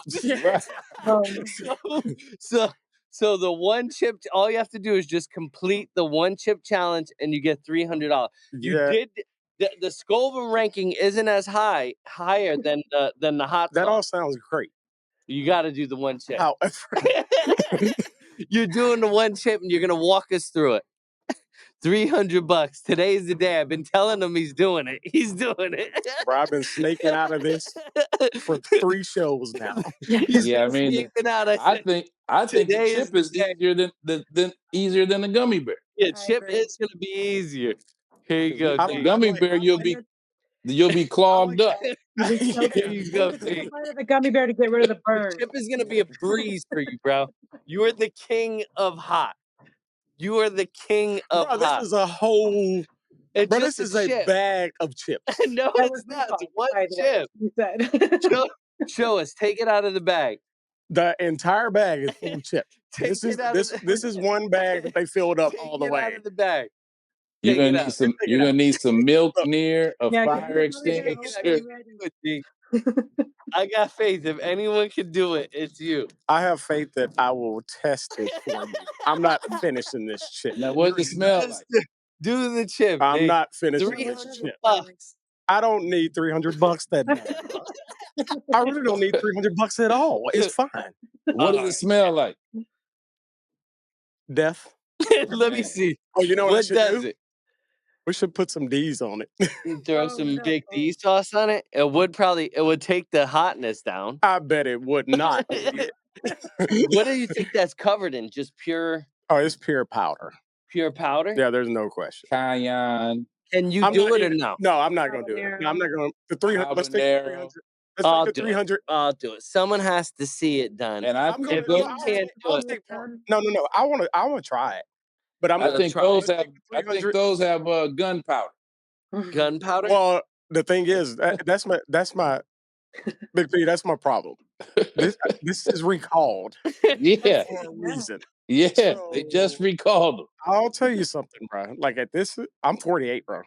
A: So the one chip, all you have to do is just complete the one chip challenge, and you get $300. You did the Scoville ranking isn't as higher than the hot
D: That
A: sauce.
D: all sounds great.
A: You got to do the one chip.
D: However,
A: You're doing the one chip, and you're gonna walk us through it. $300. Today's the day. I've been telling him he's doing it. He's doing it.
D: bro, I've been snaking out of this for 3 shows now.
B: Yeah, I mean, I think the chip is easier than the gummy bear.
A: Yeah, chip is gonna be easier. Here you go.
B: The gummy bear, you'll be clogged up.
A: Here you go.
C: The gummy bear to get rid of the burn.
A: The chip is gonna be a breeze for you, bro. You are the king of hot. You are the king of hot.
D: This is a whole.
A: It's
D: bro,
A: just
D: this is a bag of chips.
A: No, it's not. It's one chip.
C: You said.
A: Show us. Take it out of the bag.
D: The entire bag is full of chips. This is one bag that they filled up all the way.
A: Out of the bag.
B: You're gonna need some milk near a fire extinguisher.
A: I got faith. If anyone can do it, it's you.
D: I have faith that I will test it for you. I'm not finishing this chip.
B: Now, what does it smell like?
A: Do the chip.
D: I'm not finishing this chip. I don't need $300 that day. I really don't need $300 at all. It's fine.
B: What does it smell like?
D: Death.
A: Let me see.
D: Oh, you know what
A: does it?
D: We should put some D's on it.
A: Throw some big D sauce on it. It would take the hotness down.
D: I bet it would not.
A: What do you think that's covered in? Just pure?
D: Oh, it's pure powder.
A: Pure powder?
D: Yeah, there's no question.
B: Cayenne.
A: Can you do it or no?
D: No, I'm not going to do it. No, I'm not going to. The 300. Let's take the 300. Let's take the 300.
A: I'll do it. Someone has to see it done.
B: And
A: if you can't do it.
D: No. I want to try it. But
B: I think those have gunpowder.
A: Gunpowder?
D: Well, the thing is, that's my Big P. That's my problem. This is recalled.
B: Yeah.
D: For a reason.
B: Yeah, so, they just recalled them.
D: I'll tell you something, bro. Like at this, I'm 48, bro.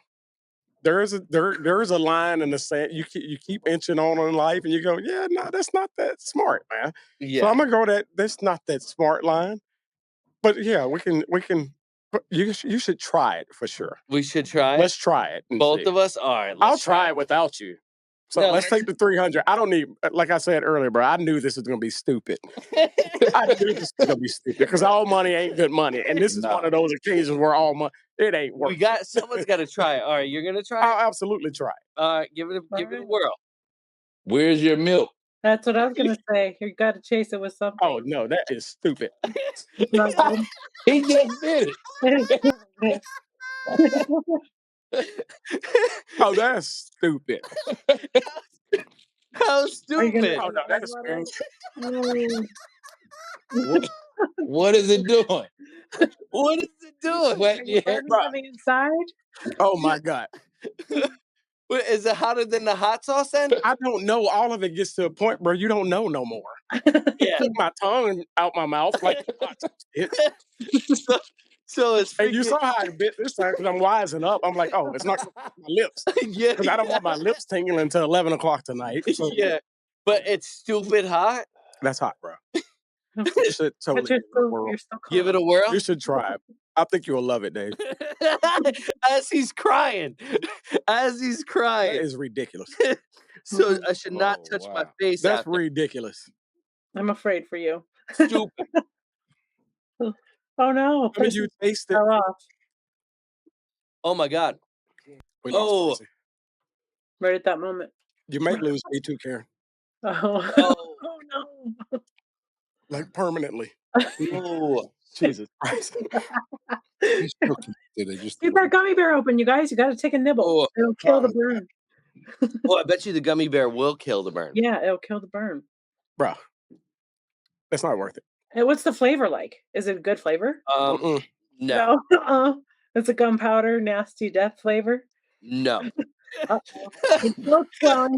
D: There is a line in the sand. You keep inching on in life, and you go, yeah, no, that's not that smart, man. Yeah. So I'm gonna go that's not that smart line. But yeah, we can. You should try it for sure.
A: We should try it.
D: Let's try it.
A: Both of us are.
D: I'll try it without you. So let's take the 300. I don't need, like I said earlier, bro, I knew this was going to be stupid. I knew this was going to be stupid because all money ain't good money. And this is one of those occasions where all money, it ain't working.
A: Someone's got to try it. All right, you're going to try it?
D: I'll absolutely try it.
A: All right, give it a whirl.
B: Where's your milk?
C: That's what I was going to say. You got to chase it with something.
D: Oh, no, that is stupid.
B: He just did it.
D: Oh, that's stupid.
A: How stupid?
D: Oh, no, that's
B: What is it doing?
A: What is it doing?
C: On the inside?
D: Oh, my God.
A: Is it hotter than the hot sauce then?
D: I don't know. All of it gets to a point, bro. You don't know no more.
A: Yeah.
D: Took my tongue out my mouth like
A: So it's
D: and you saw how I bit this time because I'm wising up. I'm like, oh, it's not my lips.
A: Yeah,
D: because I don't want my lips tingling until 11 o'clock tonight. So.
A: Yeah, but it's stupid hot.
D: That's hot, bro. You should totally
A: give it a whirl.
D: You should try it. I think you'll love it, Dave.
A: As he's crying. That
D: is ridiculous.
A: So I should not touch my face.
D: That's ridiculous.
C: I'm afraid for you.
A: Stupid.
C: Oh no!
D: How did you taste it?
A: Oh my God!
C: Right at that moment.
D: You may lose me too, Karen.
C: Oh no!
D: Like permanently.
A: Oh,
D: Jesus Christ!
C: Keep that gummy bear open, you guys. You got to take a nibble. It'll kill the burn.
A: Well, I bet you the gummy bear will kill the burn.
C: Yeah, it'll kill the burn.
D: Bro, that's not worth it.
C: Hey, what's the flavor like? Is it a good flavor?
A: No.
C: It's a gunpowder, nasty death flavor.
A: No.
D: Oh my God.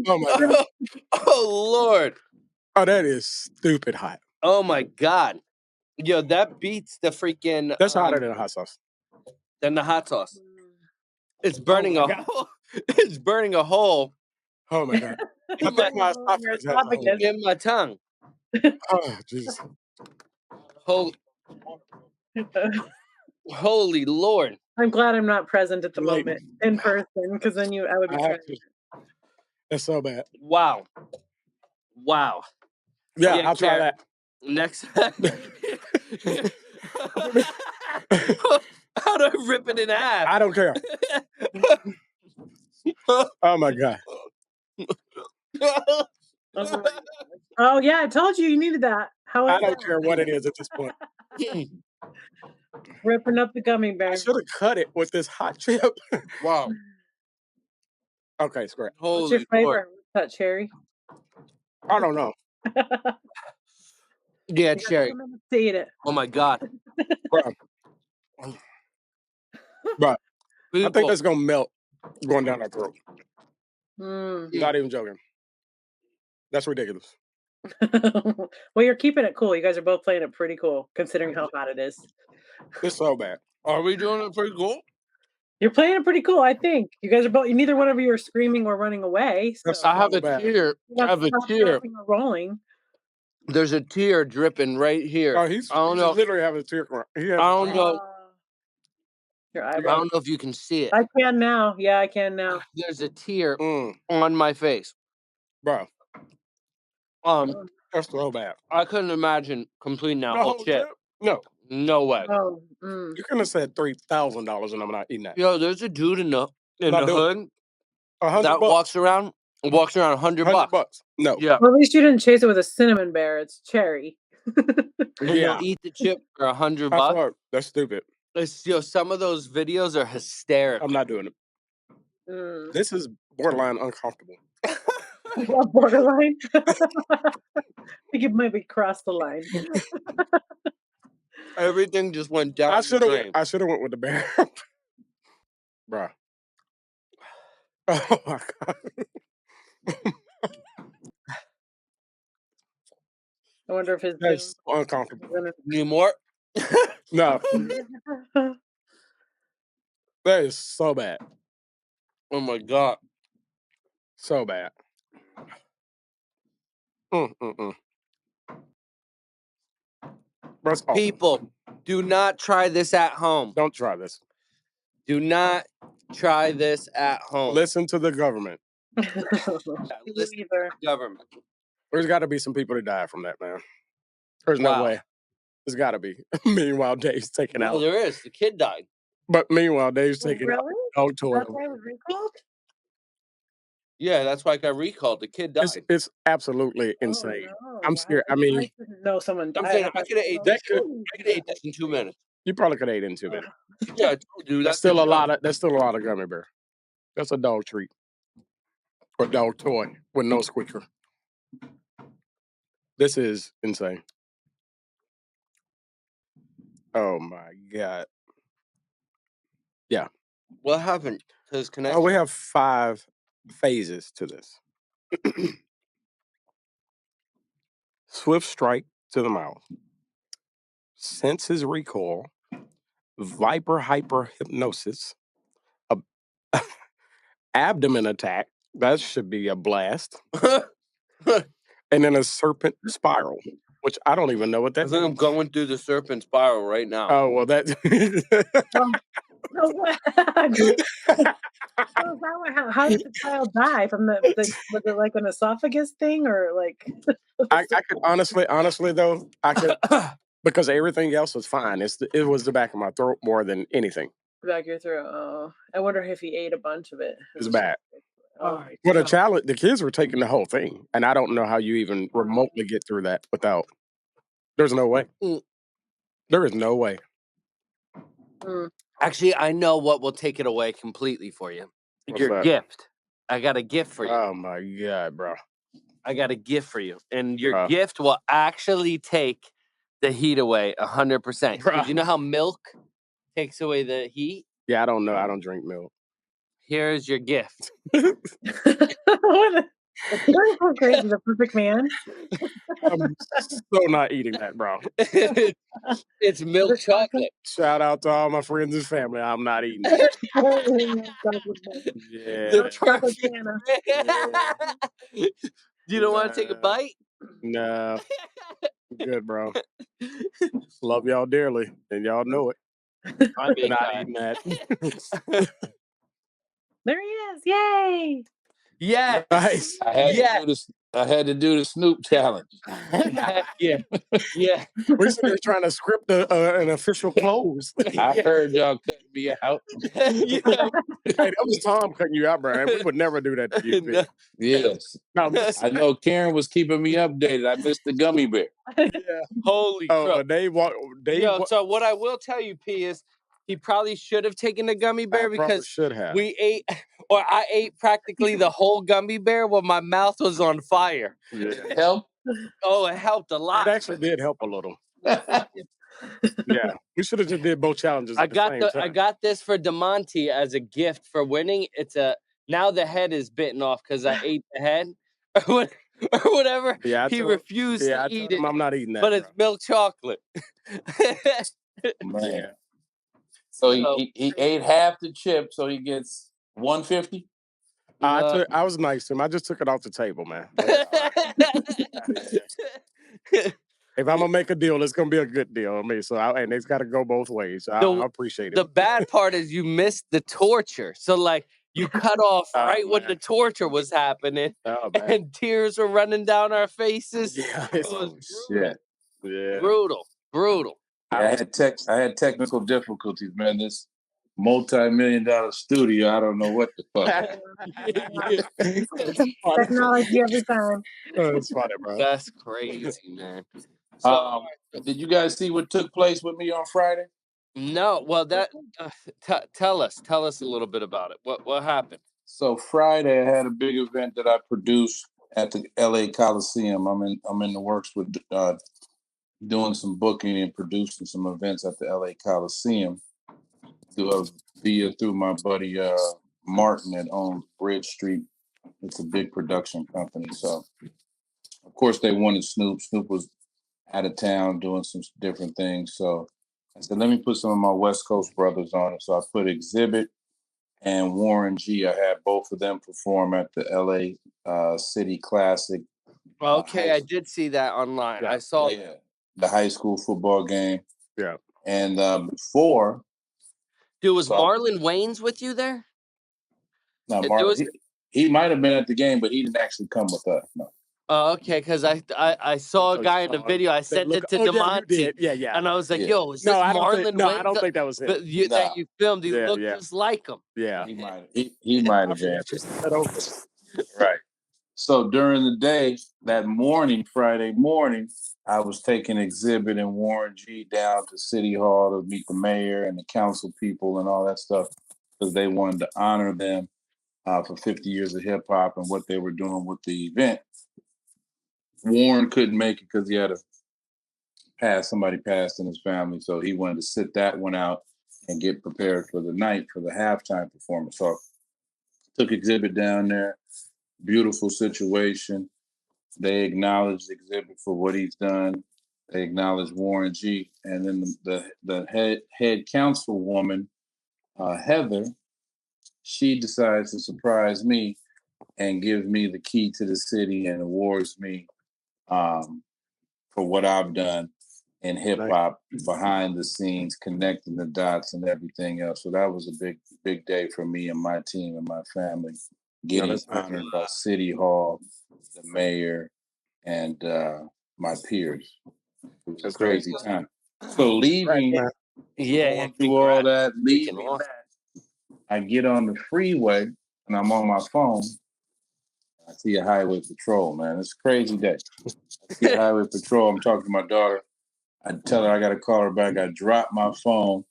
A: Oh Lord.
D: Oh, that is stupid hot.
A: Oh my God. Yo, that beats the freaking.
D: That's hotter than a hot sauce.
A: Than the hot sauce. It's burning a hole. It's burning a hole.
D: Oh my God. In
A: my tongue.
D: Oh, Jesus.
A: Holy Lord.
C: I'm glad I'm not present at the moment in person, because then I would be trying.
D: That's so bad.
A: Wow.
D: Yeah, I'll try that.
A: Next. How do I rip it in half?
D: I don't care. Oh my God.
C: Oh yeah, I told you needed that.
D: I don't care what it is at this point.
C: Ripping up the gummy bear.
D: I should have cut it with this hot chip.
A: Wow.
D: Okay, it's great.
C: What's your flavor? That cherry?
D: I don't know.
A: Yeah, cherry.
C: Eat it.
A: Oh my God.
D: Bro, I think that's gonna melt going down our throat. Not even joking. That's ridiculous.
C: Well, you're keeping it cool. You guys are both playing it pretty cool, considering how hot it is.
D: It's so bad.
A: Are we doing it pretty cool?
C: You're playing it pretty cool, I think. You guys are both. Neither one of you are screaming or running away. So.
A: I have a tear. I have a tear.
C: Rolling.
A: There's a tear dripping right here.
D: Oh, he's literally having a tear.
A: I don't know.
C: Your
A: I
C: eyebrow.
A: don't know if you can see it.
C: I can now. Yeah, I can now.
A: There's a tear on my face.
D: Bro. That's so bad.
A: I couldn't imagine completing that whole chip. No way.
C: Oh,
D: you couldn't have said $3,000 and I'm not eating that.
A: Yo, there's a dude in the hood that
D: $100.
A: walks around $100.
D: No.
A: Yeah.
C: Well, at least you didn't chase it with a cinnamon bear. It's cherry.
A: Yeah. Eat the chip for $100.
D: That's stupid.
A: Some of those videos are hysterical.
D: I'm not doing it. This is borderline uncomfortable.
C: Borderline? I think it maybe crossed the line.
A: Everything just went down.
D: I should have went with the bear. Bruh. Oh my God.
C: I wonder if
D: that's uncomfortable.
A: Need more?
D: No. That is so bad.
A: Oh my God.
D: So bad.
A: People, do not try this at home.
D: Don't try this.
A: Do not try this at home.
D: Listen to the government.
A: Listen to the government.
D: There's got to be some people that die from that, man. There's no way. There's got to be. Meanwhile, Dave's taken out.
A: Well, there is. The kid died.
D: But meanwhile, Dave's taking out dog toy.
C: That's why it was recalled?
A: Yeah, that's why I got recalled. The kid died.
D: It's absolutely insane.
C: Oh, no.
D: I'm scared. I mean,
C: I didn't know someone died.
A: I'm saying I could have ate that. I could have ate this in 2 minutes.
D: You probably could have ate it in 2 minutes.
A: Yeah, I told you.
D: That's still a lot of gummy bear. That's a dog treat. Or dog toy with no squeaker. This is insane. Oh my God. Yeah.
A: What happened?
D: We have 5 phases to this. Swift strike to the mouth. Senses recoil. Viper hyperhypnosis. Abdomen attack. That should be a blast. And then a serpent spiral, which I don't even know what that is.
A: I think I'm going through the serpent spiral right now.
D: Oh, well, that...
C: How did the child die? From was it like an esophagus thing or like?
D: I could honestly though, I could because everything else was fine. It was the back of my throat more than anything.
C: Back of your throat. Oh, I wonder if he ate a bunch of it.
D: It's bad.
C: Oh,
D: well, the kids were taking the whole thing, and I don't know how you even remotely get through that without. There's no way. There is no way.
A: Actually, I know what will take it away completely for you. Your gift. I got a gift for you.
D: Oh my God, bro.
A: I got a gift for you. And your gift will actually take the heat away 100%. Did you know how milk takes away the heat?
D: Yeah, I don't know. I don't drink milk.
A: Here's your gift.
C: You're so crazy, the perfect man.
D: I'm so not eating that, bro.
A: It's milk chocolate.
D: Shout out to all my friends and family. I'm not eating that.
A: The
D: Yeah.
A: perfect. You don't want to take a bite?
D: No. Good, bro. Love y'all dearly, and y'all know it. I'm not eating that.
C: There he is! Yay!
A: Yes.
D: Nice.
B: I had to do the Snoop challenge.
A: Yeah.
D: We're sitting here trying to script an official close.
B: I heard y'all cutting me out.
D: Hey, that was Tom cutting you out, Brian. We would never do that to you.
A: No.
B: Yes.
D: No,
B: I know Karen was keeping me updated. I missed the gummy bear.
A: Holy crap.
D: So
A: what I will tell you, P, is he probably should have taken a gummy bear because
D: should have.
A: I ate practically the whole gummy bear while my mouth was on fire.
B: It helped?
A: Oh, it helped a lot.
D: It actually did help a little. Yeah, we should have just did both challenges. I
A: got this for DeMonty as a gift for winning. Now the head is bitten off because I ate the head or whatever.
D: Yeah,
A: he refused to eat it.
D: I'm not eating that.
A: But it's milk chocolate.
B: Man.
D: Yeah.
B: So he ate half the chip, so he gets $150.
D: I was nice to him. I just took it off the table, man. If I'm gonna make a deal, it's gonna be a good deal. I mean, and it's got to go both ways. I appreciate it.
A: The bad part is you missed the torture. So like you cut off when the torture was happening, and tears were running down our faces.
D: Yeah,
A: it was brutal.
B: I had technical difficulties, man. This multi-million-dollar studio, I don't know what the fuck.
C: Technology every time.
D: That's funny, bro.
A: That's crazy, man.
B: Did you guys see what took place with me on Friday?
A: No. Well, tell us a little bit about it. What happened?
B: So Friday, I had a big event that I produced at the LA Coliseum. I'm in the works with doing some booking and producing some events at the LA Coliseum through my buddy Martin that owns Bridge Street. It's a big production company. So, of course, they wanted Snoop. Snoop was out of town doing some different things. So I said, let me put some of my West Coast brothers on it. So I put Exhibit and Warren G. I had both of them perform at the LA City Classic.
A: Okay, I did see that online. I saw
B: the high school football game.
D: Yeah.
B: And before...
A: Dude, was Marlon Wayans with you there?
B: No, Marlon, he might have been at the game, but he didn't actually come with us. No.
A: Oh, okay, because I saw a guy in the video. I sent it to DeMonty.
D: Yeah.
A: And I was like, yo, is this Marlon Wayans?
D: No, I don't think that was him.
A: That you filmed. He looked just like him.
D: Yeah.
B: He might have been. Right. So during the day, that morning, Friday morning, I was taking Exhibit and Warren G down to City Hall to meet the mayor and the council people and all that stuff because they wanted to honor them for 50 years of hip hop and what they were doing with the event. Warren couldn't make it because he had somebody passed in his family, so he wanted to sit that one out and get prepared for the night for the halftime performance. So I took Exhibit down there. Beautiful situation. They acknowledged Exhibit for what he's done. They acknowledged Warren G. And then the head councilwoman, Heather, she decides to surprise me and give me the key to the city and awards me for what I've done in hip hop, behind the scenes, connecting the dots and everything else. So that was a big day for me and my team and my family, getting honored by City Hall, the mayor, and my peers. It was a crazy time. So leaving, going through all that, leaving that, I get on the freeway and I'm on my phone. I see a highway patrol, man. It's a crazy day. I see a highway patrol. I'm talking to my daughter. I tell her I got to call her back. I drop my phone.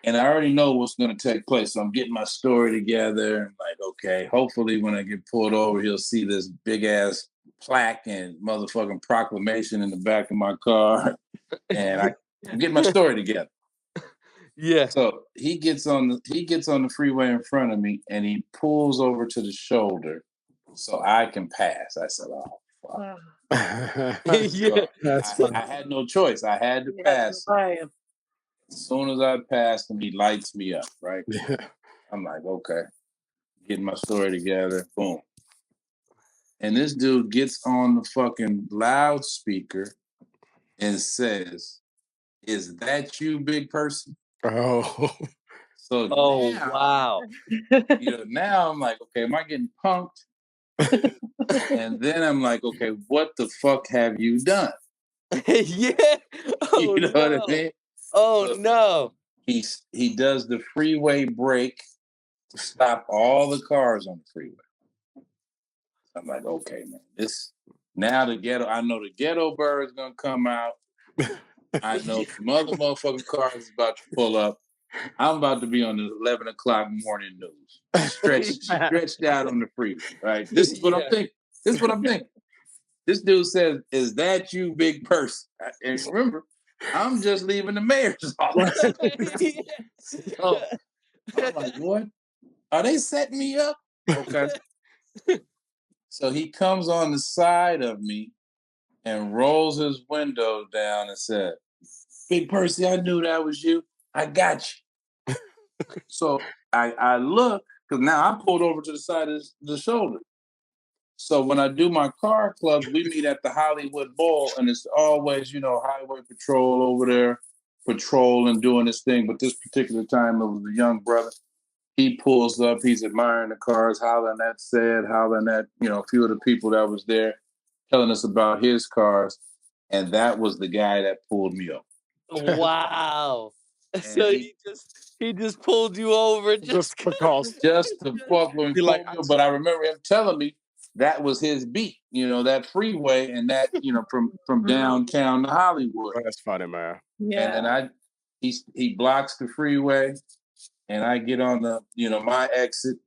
B: And I already know what's going to take place. So I'm getting my story together. I'm like, okay, hopefully when I get pulled over, he'll see this big-ass plaque and motherfucking proclamation in the back of my car. And I'm getting my story together.
A: Yeah.
B: So he gets on the freeway in front of me and he pulls over to the shoulder so I can pass. I said, oh, fuck.
A: Yeah.
B: So I had no choice. I had to pass. As soon as I passed him, he lights me up, right? I'm like, okay. Getting my story together. Boom. And this dude gets on the fucking loudspeaker and says, "Is that you, Big Percy?"
D: Oh.
B: So now,
A: wow.
B: Now I'm like, okay, am I getting punked? And then I'm like, okay, what the fuck have you done?
A: Yeah. Oh,
B: you know what I mean?
A: Oh,
B: so
A: no.
B: He does the freeway brake to stop all the cars on the freeway. I'm like, okay, man, now the ghetto, I know the ghetto bird's gonna come out. I know some other motherfucking cars is about to pull up. I'm about to be on the 11 o'clock morning news, stretched out on the freeway, right? This is what I'm thinking. This dude says, "Is that you, Big Percy?" And remember, I'm just leaving the mayor's office. So I'm like, what? Are they setting me up? Okay. So he comes on the side of me and rolls his window down and said, "Big Percy, I knew that was you. I got you." So I look, because now I pulled over to the side of the shoulder. So when I do my car clubs, we meet at the Hollywood Bowl, and it's always, highway patrol over there, patrolling, doing this thing. But this particular time, it was a young brother. He pulls up, he's admiring the cars, hollering at a few of the people that was there, telling us about his cars. And that was the guy that pulled me up.
A: Wow. So he just pulled you over just
D: because
B: just to fuck with me. But I remember him telling me that was his beat, that freeway and that, from downtown to Hollywood.
D: Oh, that's funny, man.
C: Yeah.
B: And then he blocks the freeway and I get on the, my exit.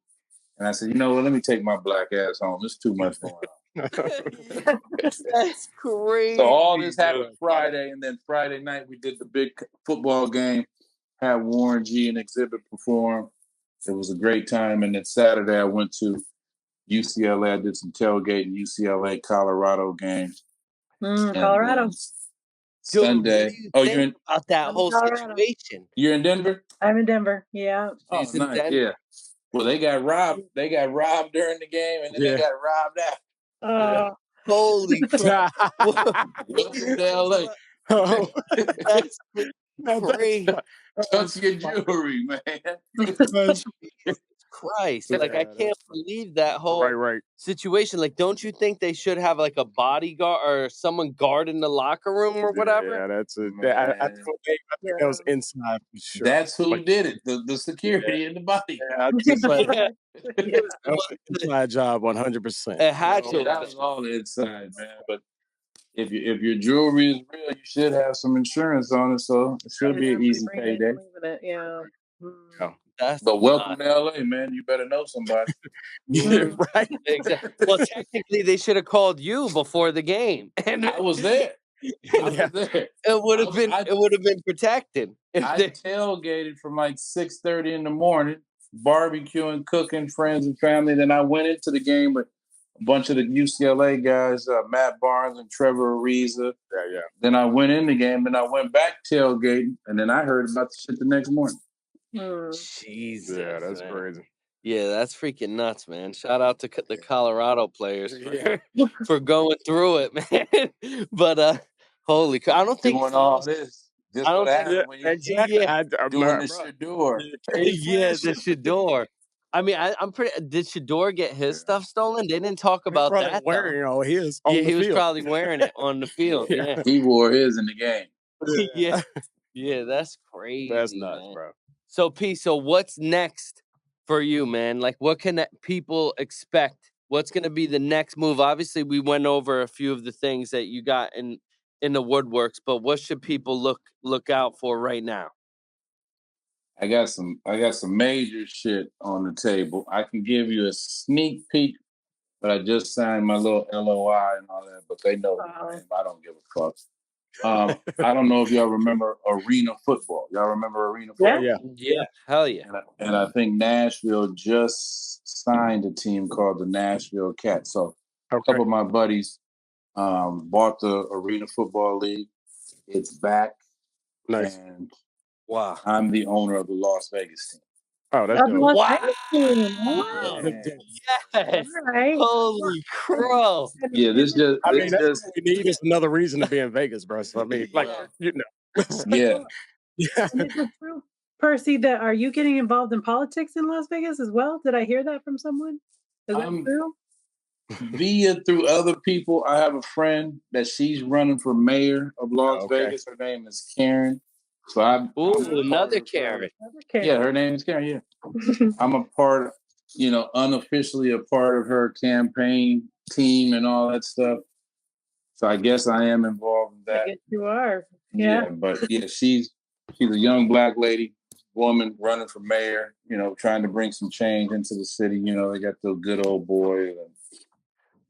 B: And I said, let me take my black ass home. There's too much going on.
A: That's crazy.
B: So all this happened Friday, and then Friday night we did the big football game, had Warren G and Exhibit perform. It was a great time. And then Saturday I went to UCLA. I did some tailgating, UCLA, Colorado game.
C: Colorado.
B: Sunday.
A: You're in about that whole situation.
B: You're in Denver?
C: I'm in Denver. Yeah.
B: Oh, nice. Yeah. Well, they got robbed. They got robbed during the game, and then they got robbed after.
A: Holy crap!
B: Welcome to LA.
A: Oh, that's crazy.
B: Touch your jewelry, man.
A: Christ, like I can't believe that whole situation. Like, don't you think they should have like a bodyguard or someone guarding the locker room or whatever?
D: Yeah, that's it. I think that was inside for sure.
B: That's who did it. The security and the body.
D: Yeah, that was an inside job, 100%.
A: It had to.
B: That was all inside, man. But if your jewelry is real, you should have some insurance on it, so it should be an easy payday.
C: Yeah.
B: But welcome to LA, man. You better know somebody.
D: Yeah, right.
A: Exactly. Well, technically, they should have called you before the game, and
B: I was there.
A: It would have been. It would have been protected.
B: I tailgated from like 6:30 in the morning, barbecuing, cooking, friends and family. Then I went into the game with a bunch of the UCLA guys, Matt Barnes and Trevor Ariza. Yeah. Then I went in the game, and I went back tailgating, and then I heard about the shit the next morning.
A: Jesus.
D: Yeah, that's crazy.
A: Yeah, that's freaking nuts, man. Shout out to the Colorado players for going through it, man. But holy crap, I don't think
B: doing all this. I don't think when you doing the Shador.
A: Yeah, the Shador. I mean, I'm pretty. Did Shador get his stuff stolen? They didn't talk about that.
D: Wearing all his.
A: Yeah, he was probably wearing it on the field. Yeah,
B: he wore his in the game.
A: Yeah, that's crazy.
D: That's nuts,
A: man.
D: bro.
A: So, P, what's next for you, man? Like, what can people expect? What's going to be the next move? Obviously, we went over a few of the things that you got in the woodworks, but what should people look out for right now?
B: I got some major shit on the table. I can give you a sneak peek, but I just signed my little LOI and all that, but they know who I am. I don't give a fuck. I don't know if y'all remember arena football. Y'all remember arena football?
A: Yeah. Hell yeah.
B: And I think Nashville just signed a team called the Nashtyville Cats. So a couple of my buddies bought the Arena Football League. It's back.
D: Nice.
B: And
A: Wow.
B: I'm the owner of the Las Vegas team.
D: Oh, that's dope.
C: Wow.
A: Yes.
C: All right.
A: Holy crow.
B: Yeah, this just.
D: I mean,
B: this
D: that's
B: just
D: what we need is another reason to be in Vegas, bro. So, I mean, like, you know.
B: yeah.
C: And is it true, Percy, that are you getting involved in politics in Las Vegas as well? Did I hear that from someone? Is that true?
B: Through other people, I have a friend that she's running for mayor of Las Vegas. Her name is Karen. So I'm
A: another Karen.
B: Yeah, her name is Karen. Yeah, I'm a part, unofficially a part of her campaign team and all that stuff. So I guess I am involved in that.
C: I guess you are.
B: Yeah, but she's a young Black woman running for mayor. Trying to bring some change into the city. They got the good old boy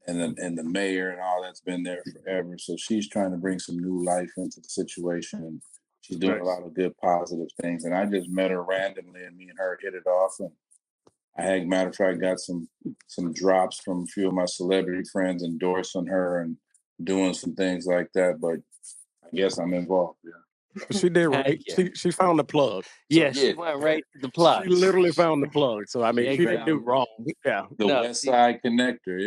B: and the mayor and all that's been there forever. So she's trying to bring some new life into the situation. And she's doing a lot of good, positive things. And I just met her randomly, and me and her hit it off. And matter of fact, got some drops from a few of my celebrity friends endorsing her and doing some things like that. But I guess I'm involved. Yeah.
D: She did right. She found the plug.
A: So, she went right to the plug.
D: She literally found the plug. So I mean, she didn't do wrong. Yeah.
B: The West Side Connector.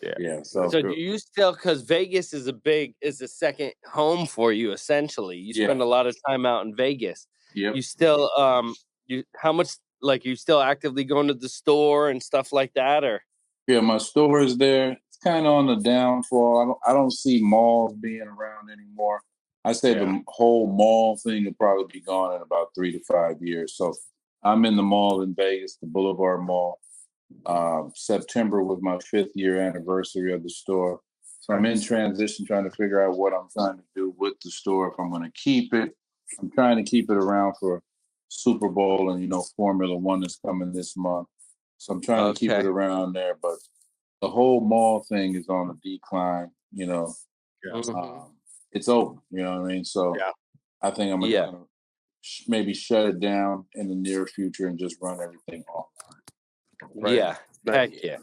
A: Yeah.
B: So
A: do you still, because Vegas is a second home for you essentially. You spend a lot of time out in Vegas.
B: Yep.
A: You still how much, like, you still actively going to the store and stuff like that, or?
B: Yeah, my store is there. It's kind of on the downfall. I don't see malls being around anymore. I say the whole mall thing will probably be gone in about 3 to 5 years. So I'm in the mall in Vegas, the Boulevard Mall. September was my 5th year anniversary of the store. So I'm in transition, trying to figure out what I'm trying to do with the store. If I'm going to keep it, I'm trying to keep it around for Super Bowl and, Formula One is coming this month. So I'm trying to keep it around there. But the whole mall thing is on a decline, it's over, you know what I mean? So I think I'm going to maybe shut it down in the near future and just run everything online.
A: Yeah. Heck yeah.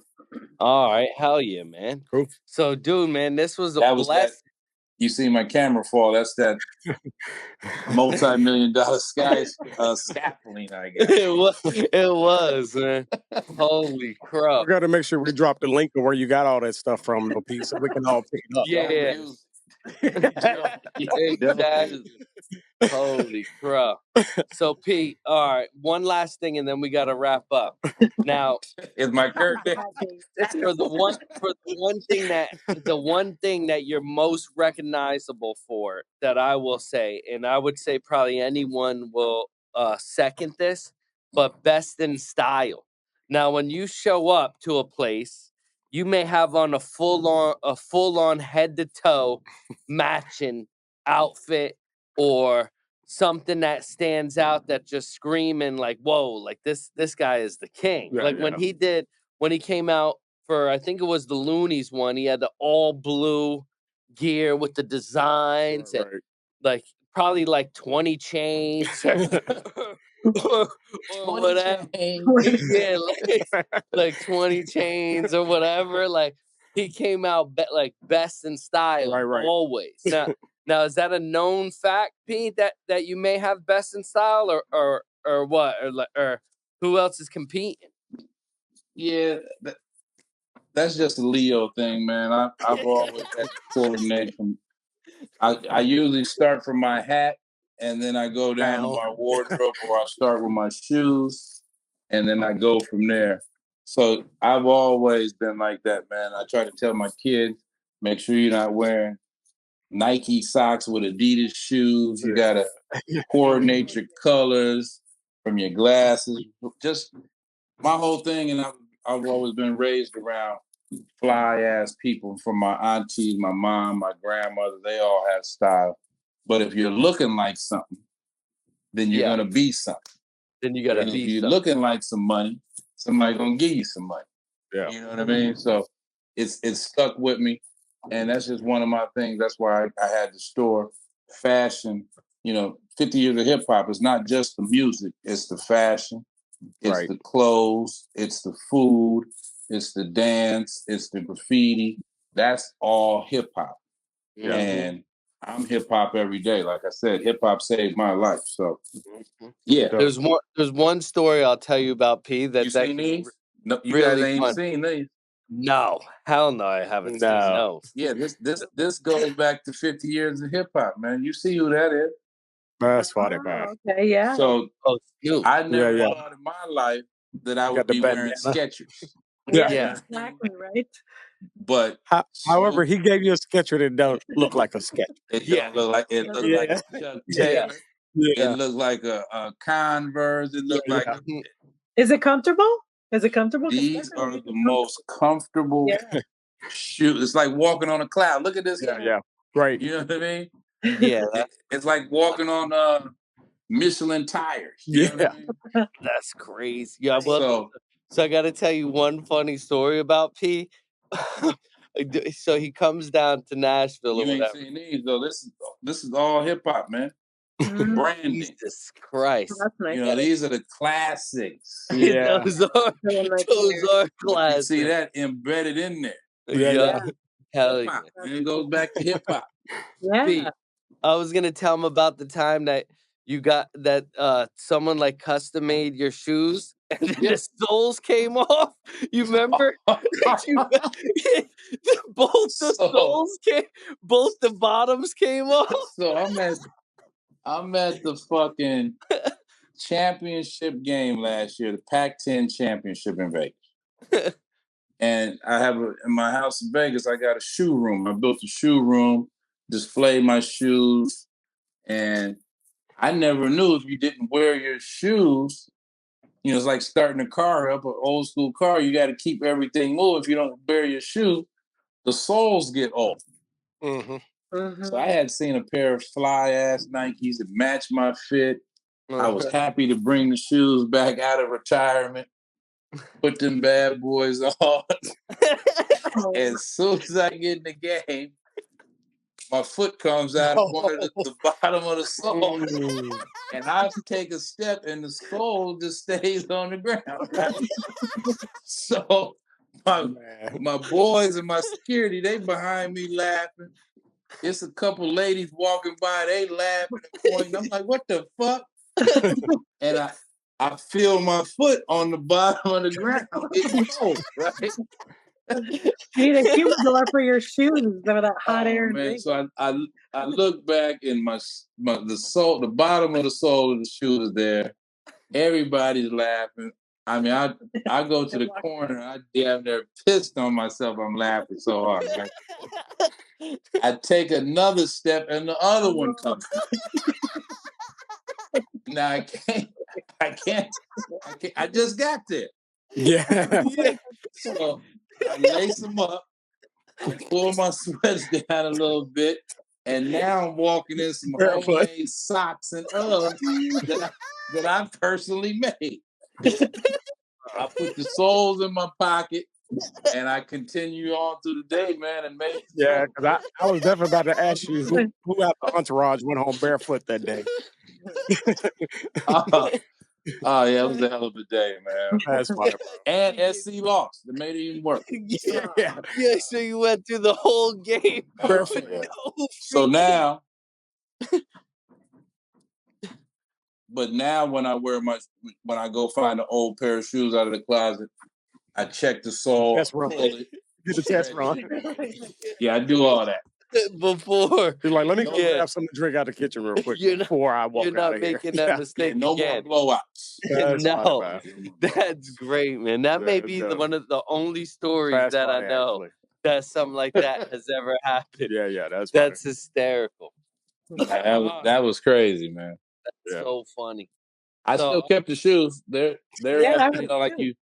A: All right. Hell yeah, man.
D: Cool.
A: So, dude, man, this was a blessing.
B: You see my camera fall. That's that multi-million-dollar scaffolding, I guess.
A: It was, man. Holy crap.
D: We got to make sure we drop the link of where you got all that stuff from, Pete, so we can all pick it up.
A: Yeah. Exactly. Holy crap. So, Pete, all right, one last thing and then we got to wrap up. Now,
B: is my birthday.
A: For the one thing that you're most recognizable for, that I will say, and I would say probably anyone will second this, but best in style. Now, when you show up to a place, you may have on a full on head to toe matching outfit or something that stands out that just screaming like, whoa, like this guy is the king. When he came out for, I think it was the Loonies one, he had the all blue gear with the designs and like probably like 20 chains or whatever. Yeah, like 20 chains or whatever. Like he came out best in style always. Now, is that a known fact, Pete, that you may have best in style, or what, or who else is competing?
B: Yeah, that's just a Leo thing, man. I've always had to coordinate from. I usually start from my hat, and then I go down to my wardrobe, or I start with my shoes, and then I go from there. So I've always been like that, man. I try to tell my kids, make sure you're not wearing Nike socks with Adidas shoes. You gotta coordinate your colors from your glasses. Just my whole thing, and I've always been raised around fly ass people. From my aunties, my mom, my grandmother, they all have style. But if you're looking like something, then you're gonna be something.
A: Then you gotta
B: be. If you're
A: something.
B: looking like some money, somebody's gonna give you some money.
D: Yeah,
B: you know what I mean. So it's stuck with me. And that's just one of my things. That's why I had the store. Fashion, 50 years of hip hop is not just the music, it's the fashion. It's the clothes, it's the food, it's the dance, it's the graffiti. That's all hip hop.
D: Yeah.
B: And I'm hip hop every day. Like I said, hip hop saved my life. So yeah.
A: There's one story I'll tell you about P that
B: You seen these? No, you
A: really
B: guys ain't
A: fun.
B: seen these.
A: No, hell no, I haven't seen those.
B: Yeah, this goes back to 50 years of hip hop, man. You see who that is?
D: That's funny, man.
C: Okay, yeah.
B: So
A: Snoop.
B: I never thought in my life that I would be wearing Skechers.
C: Yeah, exactly, right?
B: But
D: however, he gave you a Sketcher that don't look like a Sketcher.
B: It don't look like it. Look like a Chuck Taylor. It looked like a Converse. It looked like.
C: Is it comfortable? Is it comfortable?
B: These are the most comfortable shoes. It's like walking on a cloud. Look at this.
D: Yeah. Right.
B: You know what I mean?
A: Yeah.
B: It's like walking on Michelin tires. You know what I mean?
A: That's crazy. Yeah. Well, so I got to tell you one funny story about P. So he comes down to Nashville.
B: You ain't seen these though. This is all hip hop, man. Branding.
A: Jesus Christ.
B: You know, these are the classics.
A: Yeah. Those are classics.
B: You see that embedded in there.
A: Yeah. Hell yeah.
B: And it goes back to hip hop.
C: Yeah.
A: I was gonna tell him about the time that you got that someone like custom made your shoes and then the soles came off. You remember? Both the bottoms came off.
B: So I'm at the fucking championship game last year, the Pac-10 championship in Vegas. And I have in my house in Vegas, I got a shoe room. I built a shoe room, displayed my shoes, and I never knew if you didn't wear your shoes, you know, it's like starting a car up, an old school car, you got to keep everything moving. If you don't wear your shoe, the soles get off. So I had seen a pair of fly-ass Nikes that matched my fit. I was happy to bring the shoes back out of retirement, put them bad boys on. As soon as I get in the game, my foot comes out of one of the bottom of the sole. And I take a step and the sole just stays on the ground. So my boys and my security, they behind me laughing. It's a couple ladies walking by, they laughing and pointing. I'm like, what the fuck? And I feel my foot on the bottom of the ground. It's cold, right?
C: You need a humidor for your shoes over that hot air.
B: Man. So I look back and the bottom of the sole of the shoe is there. Everybody's laughing. I mean, I go to the corner. I damn near pissed on myself. I'm laughing so hard. Right? I take another step and the other one comes. Now I can't. I just got there.
D: Yeah.
B: So I lace them up. I pull my sweats down a little bit, and now I'm walking in some homemade socks and Uggs that I personally made. I put the soles in my pocket, and I continue on through the day, man. And
D: yeah, because I was definitely about to ask you who out the entourage went home barefoot that day.
B: Oh yeah, it was a hell of a day, man.
D: That's funny, bro.
B: And SC lost. It made it even worse.
A: Yeah. So you went through the whole game.
D: Perfect.
B: So now, but now when I go find an old pair of shoes out of the closet, I check the sole.
D: That's wrong. Get the test wrong.
B: Yeah, I do all that.
A: Before
D: you're like, let me go grab something to drink out the kitchen real quick before I walk out of here.
A: You're not making that mistake
B: no
A: again.
B: more blowouts.
A: No, that's great, man. That may be one of the only stories that I know that something like that has ever happened.
D: Yeah,
A: that's hysterical.
B: That was crazy, man.
A: That's so funny.
B: I still kept the shoes. They're you know, like you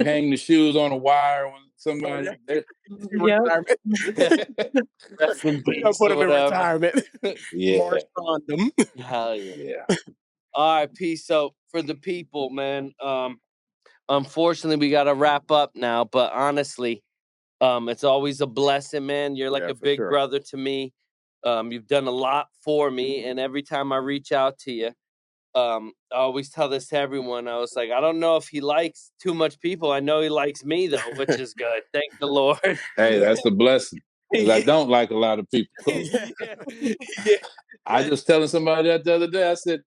B: hang the shoes on a wire when somebody.
D: Retirement. Put them in retirement.
B: Yeah.
A: Hell yeah. All right, peace. So for the people, man. Unfortunately, we got to wrap up now. But honestly, it's always a blessing, man. You're like a big brother to me. You've done a lot for me, and every time I reach out to you, I always tell this to everyone. I was like, I don't know if he likes too much people. I know he likes me though, which is good. Thank the Lord.
B: Hey, that's a blessing. Because I don't like a lot of people. I just telling somebody that the other day. I said,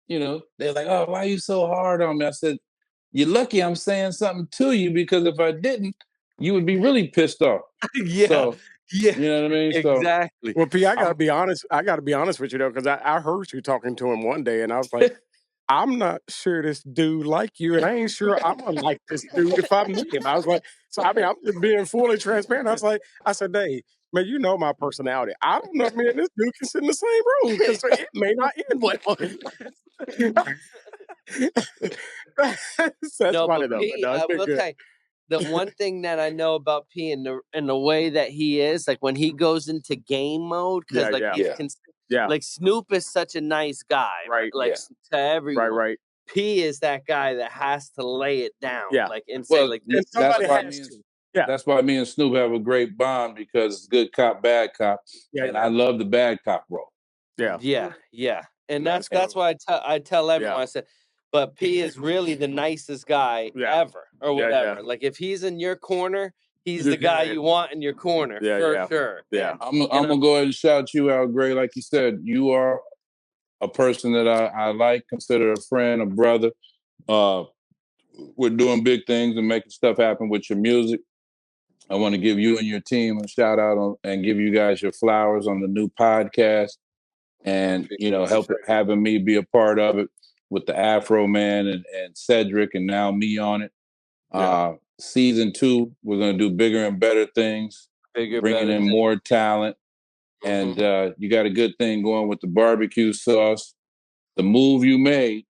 B: they're like, "Oh, why are you so hard on me?" I said, "You're lucky I'm saying something to you, because if I didn't, you would be really pissed off." So, you know what I mean?
A: Exactly.
D: Well, P, I gotta be honest with you though, because I heard you talking to him one day, and I was like, I'm not sure this dude like you, and I ain't sure I'm gonna like this dude if I meet him. I was like, so I mean, I'm just being fully transparent. I said, Dave, man, you know my personality. I don't know if me and this dude can sit in the same room, because it may not end well. That's funny though.
A: P, I will tell you, the one thing that I know about P and the way that he is, like when he goes into game mode, because like Snoop is such a nice guy, right? Like to everyone, right? P is that guy that has to lay it down, like and say, like
B: that's why me and Snoop have a great bond, because it's good cop, bad cop, and I love the bad cop role.
A: And that's why I tell everyone. I said, but P is really the nicest guy ever, or whatever. Like if he's in your corner, he's the guy you want in your corner for sure.
B: I'm gonna go ahead and shout you out, Grey. Like you said, you are a person that I like, consider a friend, a brother. We're doing big things and making stuff happen with your music. I want to give you and your team a shout out and give you guys your flowers on the new podcast, and having me be a part of it with the Afro Man and Cedric, and now me on it. Season 2, we're going to do bigger and better things, bringing in more talent. And you got a good thing going with the barbecue sauce. The move you made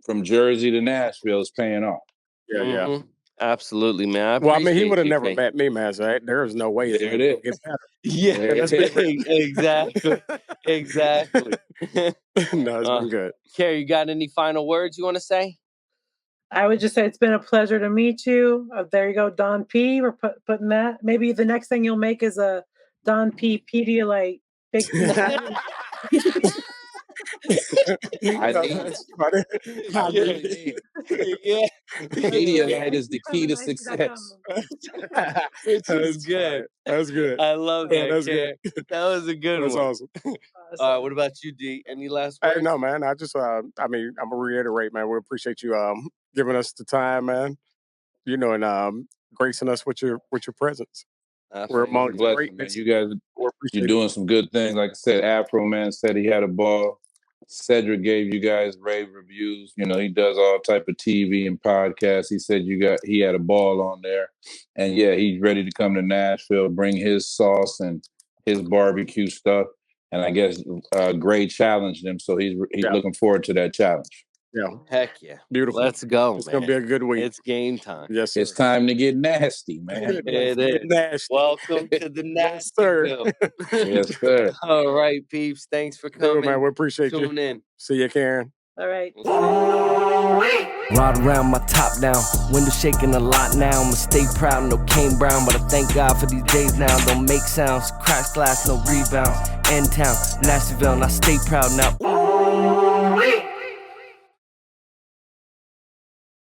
B: from Jersey to Nashville is paying off.
A: Absolutely, man.
D: Well, I mean, he would have never met me, man. So there's no way
B: there it is.
A: Exactly.
D: No, it's been good.
A: Carrie, you got any final words you want to say?
C: I would just say it's been a pleasure to meet you. There you go, Don P. We're putting that. Maybe the next thing you'll make is a Don P. Pedialyte.
B: Pedialyte is the key to success.
A: That's good.
D: That's good.
A: I love that.
D: That's good.
A: That was a good one.
D: That's awesome.
A: What about you, D? Any last words?
D: Hey, no, man. I just, I'm gonna reiterate, man. We appreciate you giving us the time, man. And gracing us with your presence. We're among greatness.
B: You guys, you're doing some good things. Like I said, Afro Man said he had a ball. Cedric gave you guys rave reviews. He does all type of TV and podcasts. He said he had a ball on there, and he's ready to come to Nashville, bring his sauce and his barbecue stuff. And I guess Grey challenged him, so he's looking forward to that challenge.
D: Yeah.
A: Heck yeah.
D: Beautiful.
A: Let's go.
D: It's going to be a good week.
A: It's game time.
D: Yes, sir.
B: It's time to get nasty, man.
A: It is.
D: Nasty.
A: Welcome to the Nashtyville.
B: Yes, sir.
A: All right, peeps. Thanks for coming.
D: Man, we appreciate you.
A: Tune in.
D: See you, Karen.
C: All right.
E: Ride around my top down, window shaking a lot now. I'ma stay proud, no Kane Brown, but I thank God for these days now. Don't make sounds, crash glass, no rebounds. In town, Nashtyville, and I stay proud now.